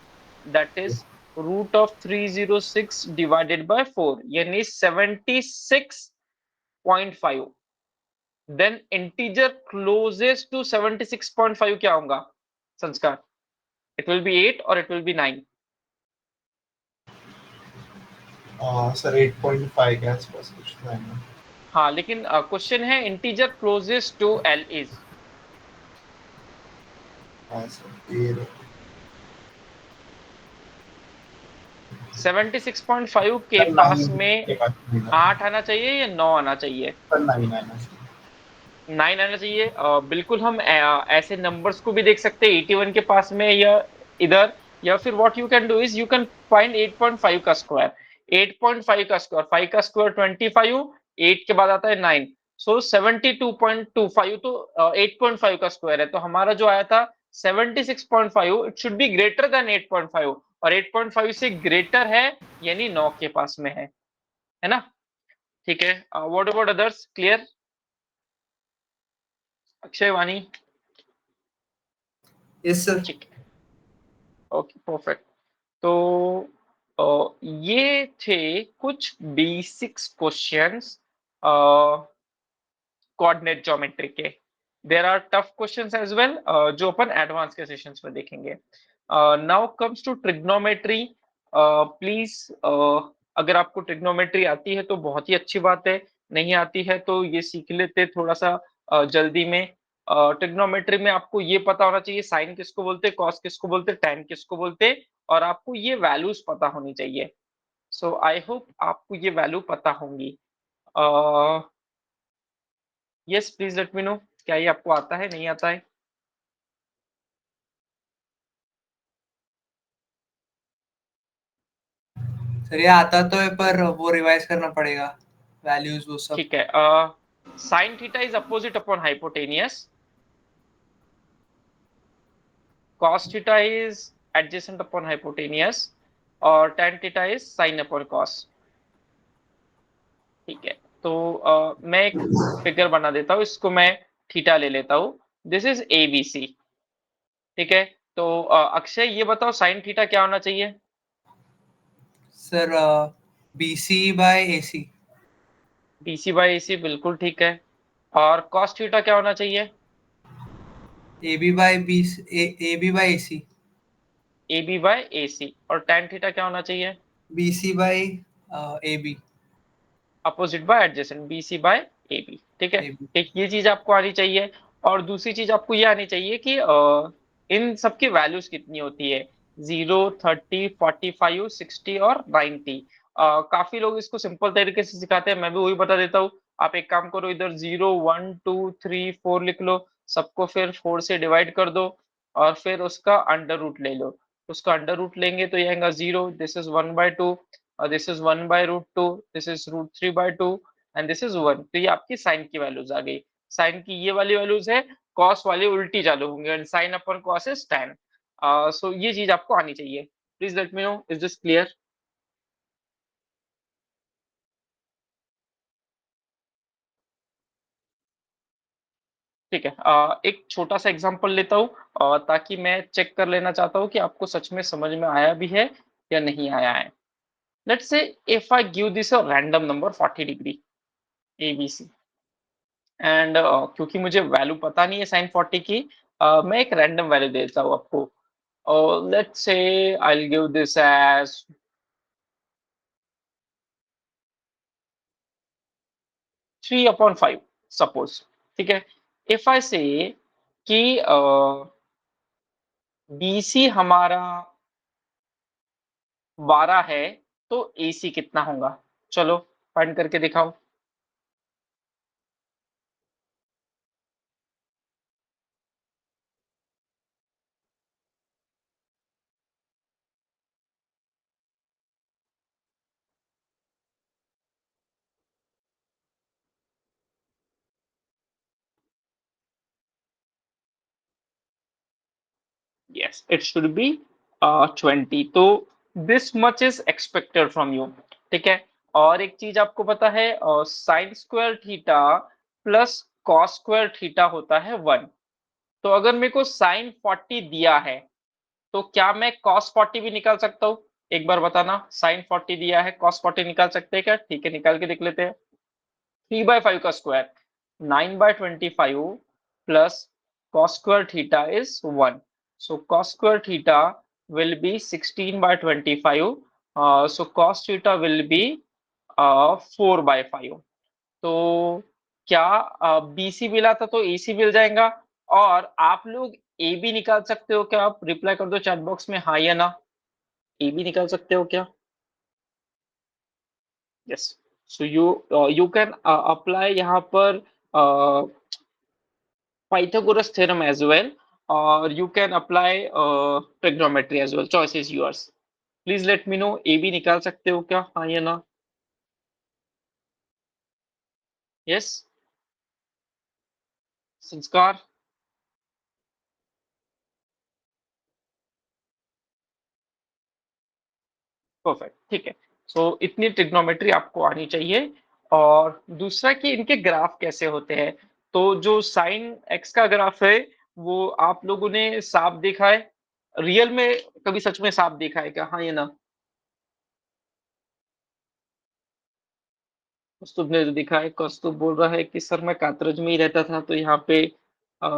that is root of 306 divided by 4, यानी 76.5. then integer closest to 76.5 क्या होगा संस्कार? it will be 8 or it will be 9? Sir 8.5 के आसपास कुछ था ना। हाँ, लेकिन क्वेश्चन है integer closest to L is, हाँ सर फिर 76.5 के सर पास 9 में के पास नहीं था। 8 आना चाहिए या 9 आना चाहिए? सर 9 आना चाहिए। 9 आना चाहिए। बिल्कुल हम ऐसे नंबर्स को भी देख सकते हैं 81 के पास में या इधर, या फिर what you can do is you can find 8.5 का स्क्वायर, 8.5 का स्क्वायर, 5 का स्क्वायर 25, 8 के बाद आता है 9, सो 72.25, तो 8.5 का स्क्वायर है, तो हमारा जो आया था 76.5, it should be greater than 8.5, और 8.5 से ग्रेटर है, यानी 9 के पास में है ना? ठीक है, what about others? Clear? Akshay, Vani? Yes sir. ठीक है, ओके परफेक्ट। तो ये थे कुछ बेसिक्स क्वेश्चंस कोऑर्डिनेट ज्योमेट्री के। There are tough questions as well, जो अपन एडवांस के सेशंस में देखेंगे। Now comes to trigonometry. Please, अगर आपको ट्रिग्नोमेट्री आती है तो बहुत ही अच्छी बात है, नहीं आती है तो ये सीख लेते थोड़ा सा जल्दी में। ट्रिग्नोमेट्री में आपको ये पता होना चाहिए साइन किसको बोलते, कॉस किसको बोलते, टैन किसको बोलते, और आपको ये वैल्यूज पता होनी चाहिए। सो आई होप आपको ये वैल्यू पता होंगी। Yes, please let me know, क्या ये आपको आता है, नहीं आता है? सर ये आता तो है पर वो रिवाइज करना पड़ेगा, वैल्यूज वो सब। ठीक है, sine theta is opposite upon hypotenuse, cos theta is adjacent upon hypotenuse, और tan theta is sin upon cos। ठीक है, तो मैं एक फिगर बना देता हूँ, इसको मैं थीटा ले लेता हूँ, this is A B C. ठीक है, तो अक्षय ये बताओ साइन थीटा क्या होना चाहिए? Sir BC by AC। B C by A C, बिल्कुल ठीक है। और cos थीटा क्या होना चाहिए? AB by AC। A B by A C. और tan थीटा क्या होना चाहिए? BC by AB। Opposite by adjacent, B C by A B. ठीक है, AB। एक ये चीज आपको आनी चाहिए, और दूसरी चीज आपको ये आनी चाहिए कि इन सबकी वैल्यूज कितनी होती है, 0, 30, 45, 60 और 90। काफी लोग इसको सिंपल तरीके से सिखाते हैं, मैं भी वही बता देता हूँ। आप एक काम करो, इधर 0, 1, 2, 3, 4 लिख लो, सबको फिर 4 से डिवाइड कर दो, और फिर उसका अंडर रूट ले लो। उसका अंडर रूट लेंगे तो ये आएगा 0, this is 1/2, this is 1/√2, this is √3/2, and this is 1। तो ये आपकी साइन की वैल्यूज आ गई। साइन की ये वाली वैल्यूज है, कॉस वाली उल्टी चालू होंगे, एंड साइन अपन कॉस इज tan। सो ये चीज आपको आनी चाहिए। Please let me know, is this clear? ठीक है, एक छोटा सा एग्जांपल लेता हूँ ताकि मैं चेक कर लेना चाहता हूँ कि आपको सच में समझ में आया भी है या नहीं आया है। Let's say if I give this a random number 40 degree ABC and क्योंकि मुझे वैल्यू पता नहीं है साइन 40 की, मैं एक रैंडम वैल्यू देता हूँ आपको। Let's say I will give this as 3/5 suppose. ठीक है, इफ आई से कि BC हमारा 12 है तो AC कितना होगा? चलो फाइंड करके दिखाओ। Yes, it should be 20। तो this much is expected from you। ठीक है, और एक चीज आपको पता है, sine square theta plus cos square theta होता है 1। तो अगर मेरे को साइन 40 दिया है तो क्या मैं कॉस 40 भी निकाल सकता हूँ? एक बार बताना, साइन 40 दिया है, कॉस 40 निकाल सकते हैं क्या? ठीक है, निकाल के देख लेते हैं। 3/5 का square 9/25 plus cos square theta is 1. So cos square theta will be 16/25. So cos theta will be 4/5। तो क्या BC मिला था तो AC मिल जाएगा? और आप लोग ए बी निकाल सकते हो क्या? आप रिप्लाई कर दो चैट बॉक्स में हाँ या ना। ए बी निकाल सकते हो क्या? Yes. So you can apply यहाँ पर Pythagoras theorem as well, or you can apply trigonometry as well. Choice is yours. Please let me know AB निकाल सकते हो क्या? हाँ या ना? Yes, संस्कार। परफेक्ट, ठीक है। सो इतनी ट्रिग्नोमेट्री आपको आनी चाहिए। और दूसरा कि इनके ग्राफ कैसे होते हैं। तो जो साइन एक्स का ग्राफ है वो आप लोगों ने साफ देखा है? रियल में कभी सच में साफ देखा है क्या? हाँ या ना? कौस्तुभ ने जो दिखा है, कौस्तुभ बोल रहा है कि सर मैं कात्रज में ही रहता था तो यहाँ पे अ,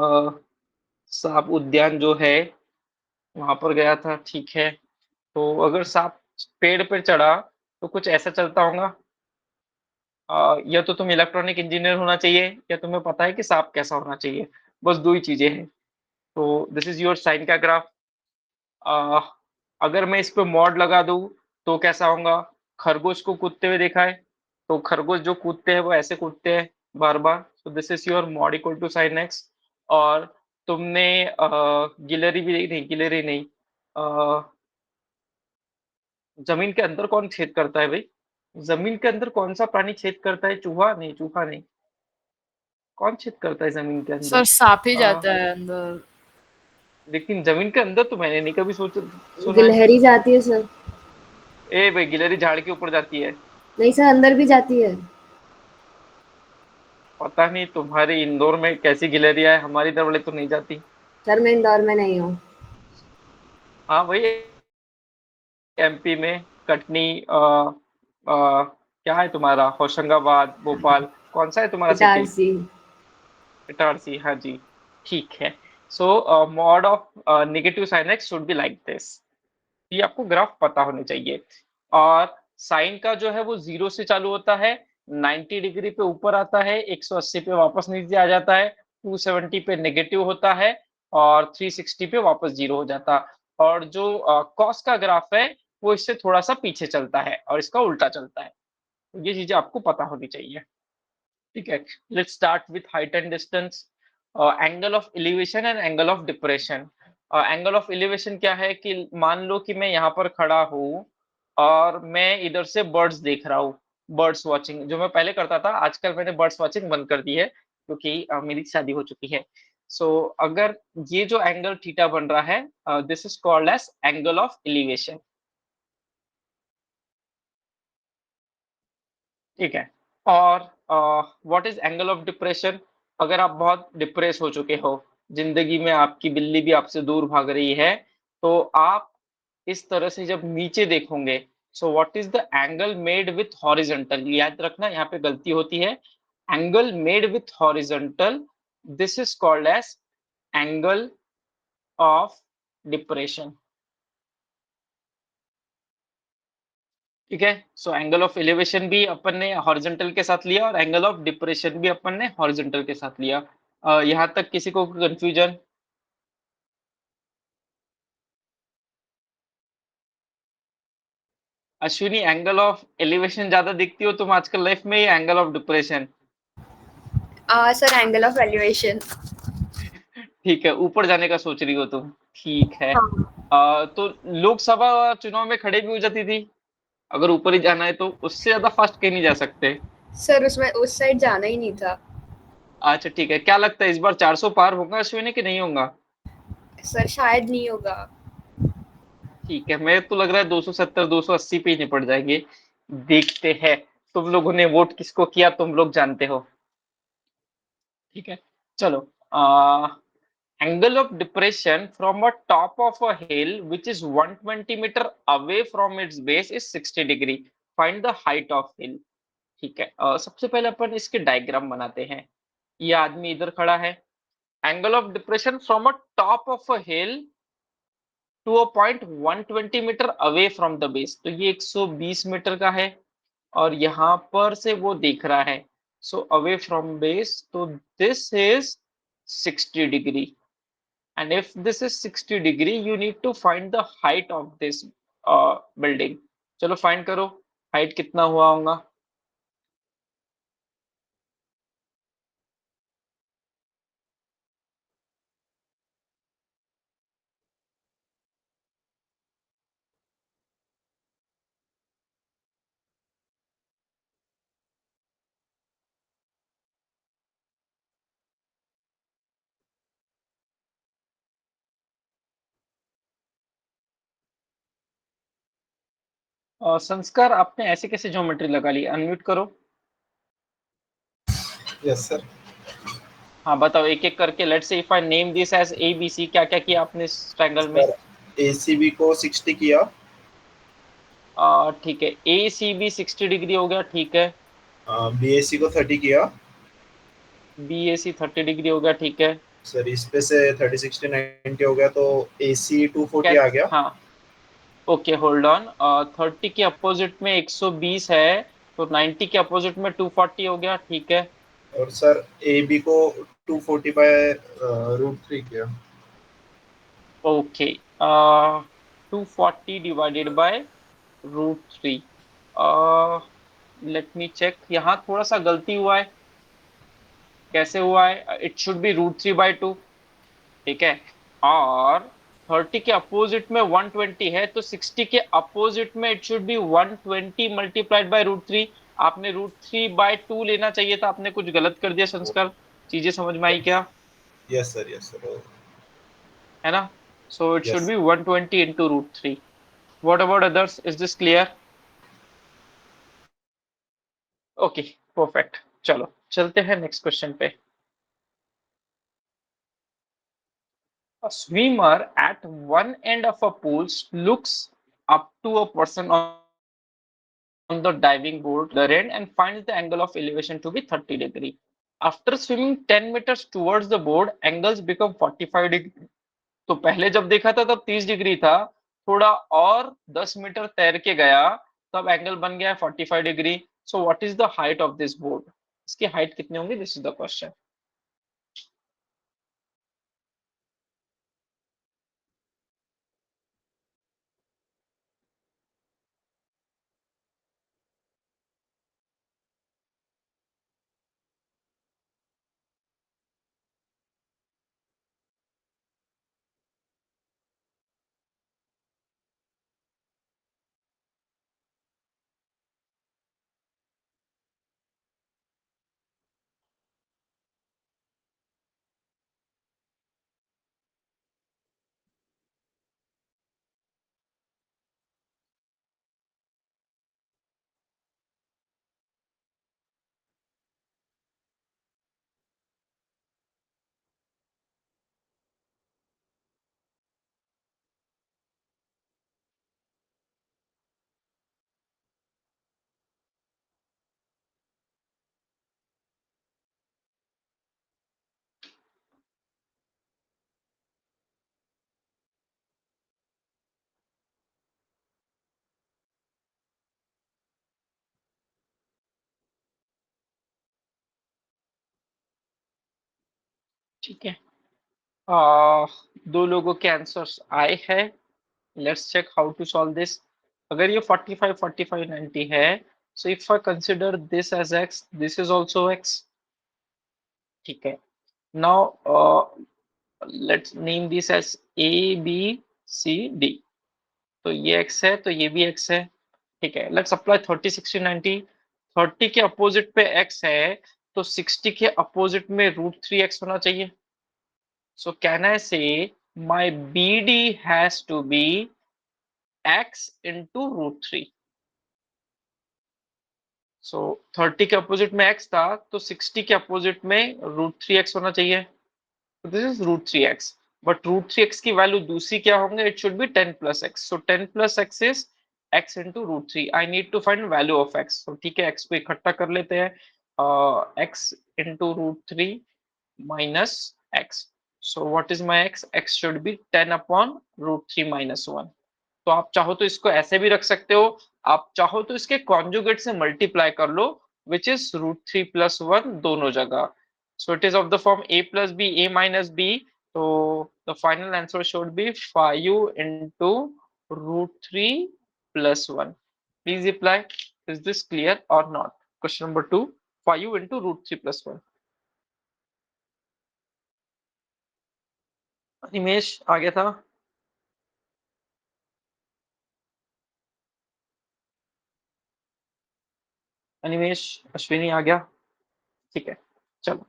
सांप उद्यान जो है वहां पर गया था। ठीक है, तो अगर सांप पेड़ पर चढ़ा तो कुछ ऐसा चलता होगा। या तो तुम इलेक्ट्रॉनिक इंजीनियर होना चाहिए या तुम्हें पता है कि सांप कैसा होना चाहिए। बस दो ही चीजें हैं। तो दिस इज योर साइन का ग्राफ। अ, अगर मैं इस पे मॉड लगा दूं तो कैसा होगा? खरगोश को कूदते हुए देखा है? तो खरगोश जो कूदते हैं वो ऐसे कूदते हैं बार बार। तो this is your mod equal to sine x. और तुमने गिलहरी भी नहीं, गिलहरी नहीं, जमीन के अंदर कौन छेद करता है भाई? जमीन के अंदर कौन सा प्राणी छेद करता है? चूहा नहीं, चूहा नहीं। कौन छेद करता है जमीन के अंदर? सर सांप ही अ, जाता है अंदर। लेकिन जमीन के अंदर तो मैंने नहीं कभी सुना है। गिलहरी जाती है सर। ए भाई, गिलहरी झाड़ के ऊपर जाती है। नहीं सर, अंदर भी जाती है। पता नहीं तुम्हारे इंदौर में कैसी गिलहरियां है, हमारी इधर वाले तो नहीं जाती। सर मैं इंदौर में नहीं हूँ। हाँ भाई, MP में कटनी, क्या है तुम्हारा, होशंगाबाद, भोपाल, कौन सा है तुम्हारा सिटी? इटारसी। इटारसी, हाँ जी। ठीक है। So mod of negative sine x should be like this. ये आपको ग्राफ पता होने चाहिए। और साइन का जो है वो 0 से चालू होता है, 90 डिग्री पे ऊपर आता है, 180 पे वापस नीचे आ जाता है, 270 पे नेगेटिव होता है और 360 पे वापस 0 हो जाता है। और जो कॉस का ग्राफ है वो इससे थोड़ा सा पीछे चलता है और इसका उल्टा चलता है। तो ये चीजें आपको पता होनी चाहिए। ठीक है, let's start with height and distance. Angle of elevation and angle of depression. Angle of elevation क्या है कि मान लो कि मैं यहाँ पर खड़ा हूँ और मैं इधर से बर्ड्स देख रहा हूँ। बर्ड्स वॉचिंग जो मैं पहले करता था, आजकल मैंने बर्ड्स वॉचिंग बंद कर दी है क्योंकि मेरी शादी हो चुकी है। सो अगर ये जो एंगल थीटा बन रहा है, this is called as angle of elevation. ठीक है। और what is angle of depression? अगर आप बहुत डिप्रेस हो चुके हो, जिंदगी में आपकी बिल्ली भी आपसे दूर भाग रही है, तो आप इस तरह से जब नीचे देखोगे, so what is the angle made with horizontal, याद रखना यहाँ पे गलती होती है, angle made with horizontal, this is called as angle of depression. ठीक है, सो एंगल ऑफ एलिवेशन भी अपन ने हॉरिजॉन्टल के साथ लिया और एंगल ऑफ डिप्रेशन भी अपन ने हॉरिजॉन्टल के साथ लिया। यहाँ तक किसी को confusion? Ashwini, angle of elevation ज्यादा दिखती हो तुम आजकल लाइफ में या angle of depression? Sir angle of elevation. ठीक है, ऊपर जाने का सोच रही हो तुम, ठीक है। हाँ तो लोकसभा चुनाव में खड़े भी हो जाती थी, अगर ऊपर ही जाना है तो उससे ज्यादा फास्ट कहीं नहीं जा सकते। सर, उसमें उस साइड जाना ही नहीं था। अच्छा ठीक है, क्या लगता है इस बार 400 पार होगा अश्विनी कि नहीं होगा? सर शायद नहीं होगा। ठीक है, मेरे तो लग रहा है 270 280 पे ही निपट जाएंगे। देखते हैं, तुम लोगों ने वोट किसको किया तुम लोग जानते हो। ठीक है, चलो। Angle of depression from a top of a hill which is 120 metre away from its base is 60 degree, find the height of hill. ठीक है, सबसे पहले अपन इसके डायग्राम बनाते हैं। ये आदमी इधर खड़ा है, angle of depression from a top of a hill to a point 120 metre away from the base, तो ये 120 मीटर का है, और यहाँ पर से वो देख रहा है, सो अवे फ्रॉम बेस, तो this is 60 degree, and if this is 60 degree you need to find the height of this building. चलो फाइंड करो, हाइट कितना हुआ होगा। संस्कार, आपने ऐसे कैसे ज्योमेट्री लगा ली? अनम्यूट करो। Yes sir. हाँ बताओ एक एक करके, let's say if I name this as A B C, क्या क्या किया आपने इस ट्रायंगल में? सर एसीबी को 60 किया, ठीक है, ए सी बी 60 डिग्री हो गया, ठीक है। बीएससी को 30 किया। बी ए सी 30 डिग्री हो गया, ठीक है। सर इस पे से 30 60 90 हो गया, तो एसी 240 क्या? आ गया। हाँ, ओके होल्ड ऑन, 30 के अपोजिट में 120 है, तो 90 के अपोजिट में 240 हो गया, ठीक है। और सर ए बी को 240 बाय √3 किया। Okay, 240 divided by √3। Let me check, यहाँ थोड़ा सा गलती हुआ है, कैसे हुआ है? इट शुड बी √3/2, ठीक है। और 30 के अपोजिट में 120 है, तो 60 के अपोजिट में it should B 120 multiplied by √3। आपने √3/2 लेना चाहिए था, आपने कुछ गलत कर दिया संस्कार। चीजें समझ में आई क्या? Yes sir, yes sir. है ना? So it should yes. Be 120 into √3। What about others, is this clear? Okay, perfect. चलो चलते हैं नेक्स्ट क्वेश्चन पे। A swimmer at one end of a pool looks up to a person on the diving board the end and finds the angle of elevation to be 30 degree. After swimming 10 meters towards the board, angles become 45 degree. तो पहले जब देखा था तब 30 degree था, थोड़ा और 10 metre तैर के गया, तब एंगल बन गया 45 degree. So what is the height of this board? इसकी हाइट कितनी होगी, दिस इज द क्वेश्चन। ठीक है, दो लोगों के आंसर्स आए हैं। Let's check how to solve this. अगर ये 45 45 90 है, so if I consider this as x, this is also x। ठीक है, now let's name this as a b c d। तो ये x है, तो ये भी x है। ठीक है, लेट्स अप्लाई 30 60 90। 30 के अपोजिट पे x है, तो 60 के अपोजिट में √3x होना चाहिए। So can I say my BD has to be x into √3? So 30 के अपोजिट में x था, तो 60 के अपोजिट में √3x होना चाहिए। So this is √3x, but √3x की वैल्यू दूसरी क्या होंगे? It should be 10 plus x. So 10 plus x is x into √3. I need to find value of x. So ठीक है, x को इकट्ठा कर लेते हैं। x into √3 minus x. So what is my x? X should be 10 upon √3 minus 1. तो आप चाहो तो इसको ऐसे भी रख सकते हो, आप चाहो तो इसके कॉन्जुगेट से मल्टीप्लाई कर लो, विच इज √3 plus 1 दोनों जगह। So it is of the form a plus b, a minus b। तो the final answer should be 5 into √3 plus 1। Please reply, is this clear और not? Question number 2, 5 into √3 plus 1। Nimesh आ गया था? अनिमेश, अश्विनी आ गया? ठीक है, चलो।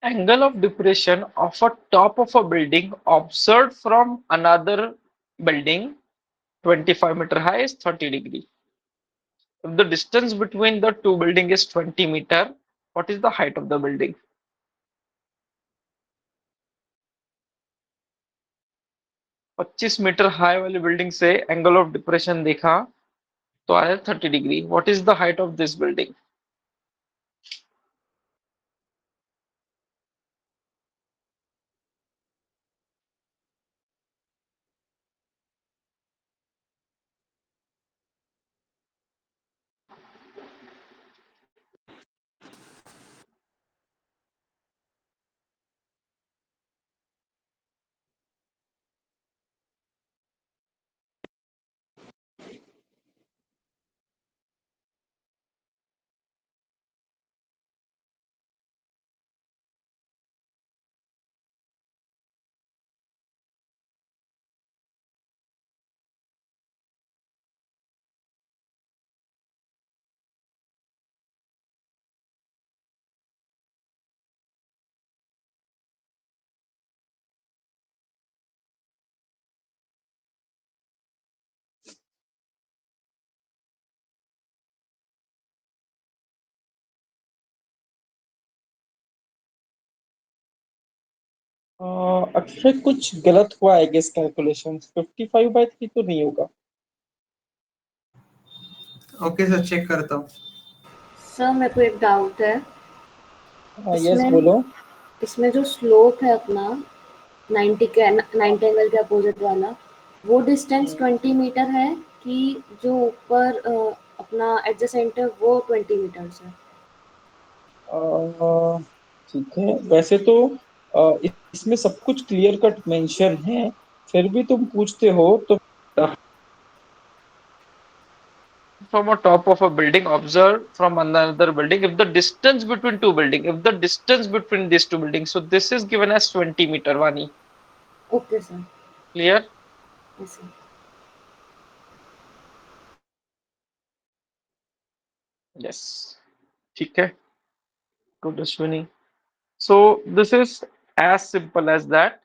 Angle of depression of a top of a building observed from another building 25-meter high is 30°. If the distance between the two building is 20 meter, what is the height of the building? 25 metre high वाली building से angle of depression देखा तो आया 30°। What is the height of this building? Akshay, कुछ गलत हुआ है guess calculation. 55/3 तो नहीं होगा। ओके सर, चेक करता हूँ। सर मेरे को एक डाउट है। यस, इसमें बोलो। इसमें जो स्लोप है अपना 90 एंगल के अपोजिट वाला, वो डिस्टेंस 20 मीटर है कि जो ऊपर अपना एडजेसेंट है वो 20 मीटर्स है? ठीक है, वैसे तो इसमें सब कुछ क्लियर कट मेंशन है, फिर भी तुम पूछते हो तो from a top of a building observed from another building, if the distance between two building, if the distance between these two buildings, so this is given as 20 meter, Vani. Okay sir. Clear? ऐसे Yes, ठीक है, good Ashwini। So this is as simple as that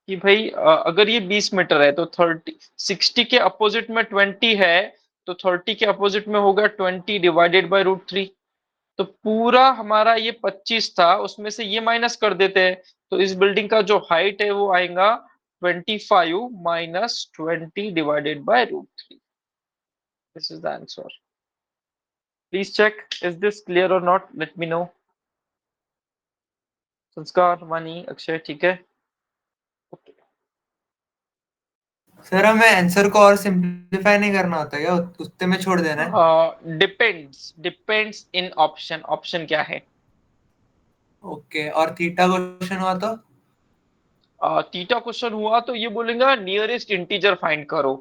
कि भाई अगर ये 20 metre है तो 60 के अपोजिट में 20 है, तो 30 के अपोजिट में होगा 20 डिवाइडेड बाय √3। तो पूरा हमारा ये 25 था, उसमें से ये माइनस कर देते हैं, तो इस बिल्डिंग का जो हाइट है वो आएगा 25 minus 20 divided by √3। This is the answer. Please check, is this clear और not? Let me know. Sanskar, Vani, Akshay, ठीक है? सर हमें आंसर को और सिंपलीफाई नहीं करना होता क्या, उतने में छोड़ देना है? डिपेंड्स इन ऑप्शन, ऑप्शन क्या है? ओके, और थीटा क्वेश्चन हुआ तो? थीटा क्वेश्चन हुआ तो ये बोलेगा नियरेस्ट इंटीजर फाइंड करो।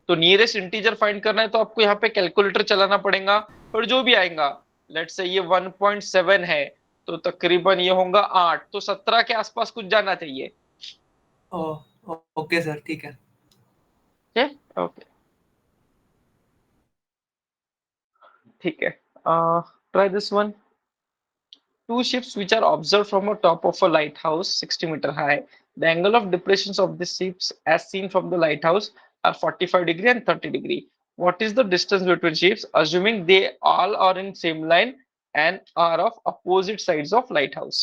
तो नियरेस्ट इंटीजर फाइंड करना है तो आपको यहाँ पे कैलकुलेटर चलाना पड़ेगा, और जो भी आएगा, लेट्स से ये 1.7 है, तो तकरीबन ये होगा 8, तो 17 के आसपास कुछ जाना चाहिए। ओके सर, ठीक है। ओके, ठीक है। Try this one. Two ships which are observed from a top of a lighthouse 60-meter high. The angle of depressions of the ships as seen from the lighthouse are 45-degree and 30-degree. What is the distance between ships, assuming they all are in same line and are of opposite sides of lighthouse?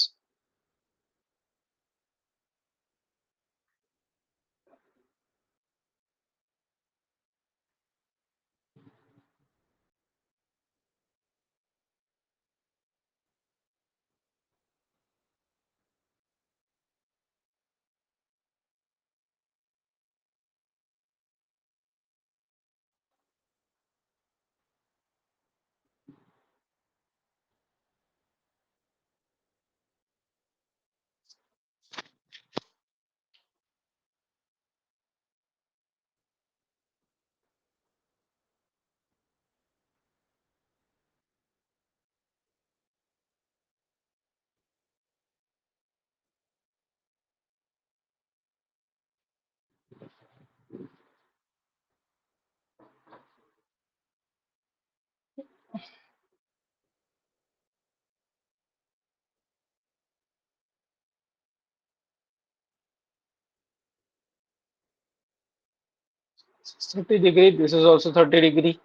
It's 30 degree. This is also 30 degree.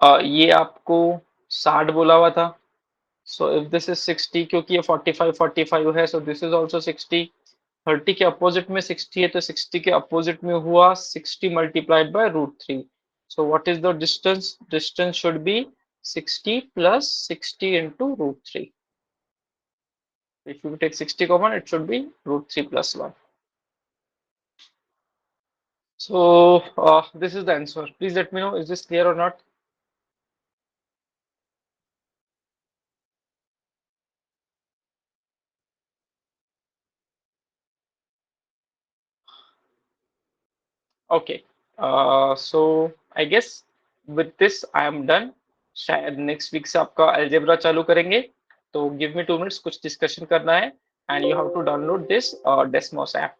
ये आपको 60 बोला हुआ था। So if this is 60, क्योंकि ये 45 है, so this is also 60. 30 के opposite में 60 है, तो 60 के अपोजिट में हुआ 60 multiplied by √3. So what is the distance? Distance should be 60 plus 60 into √3. If you take 60 common, it should be √3 plus 1. So this is the answer. Please let me know, is this clear or not? Okay. So I guess with this I am done. शायद next week से आपका algebra चालू करेंगे, तो give me 2 minutes, कुछ discussion करना है, and you have to download this Desmos app.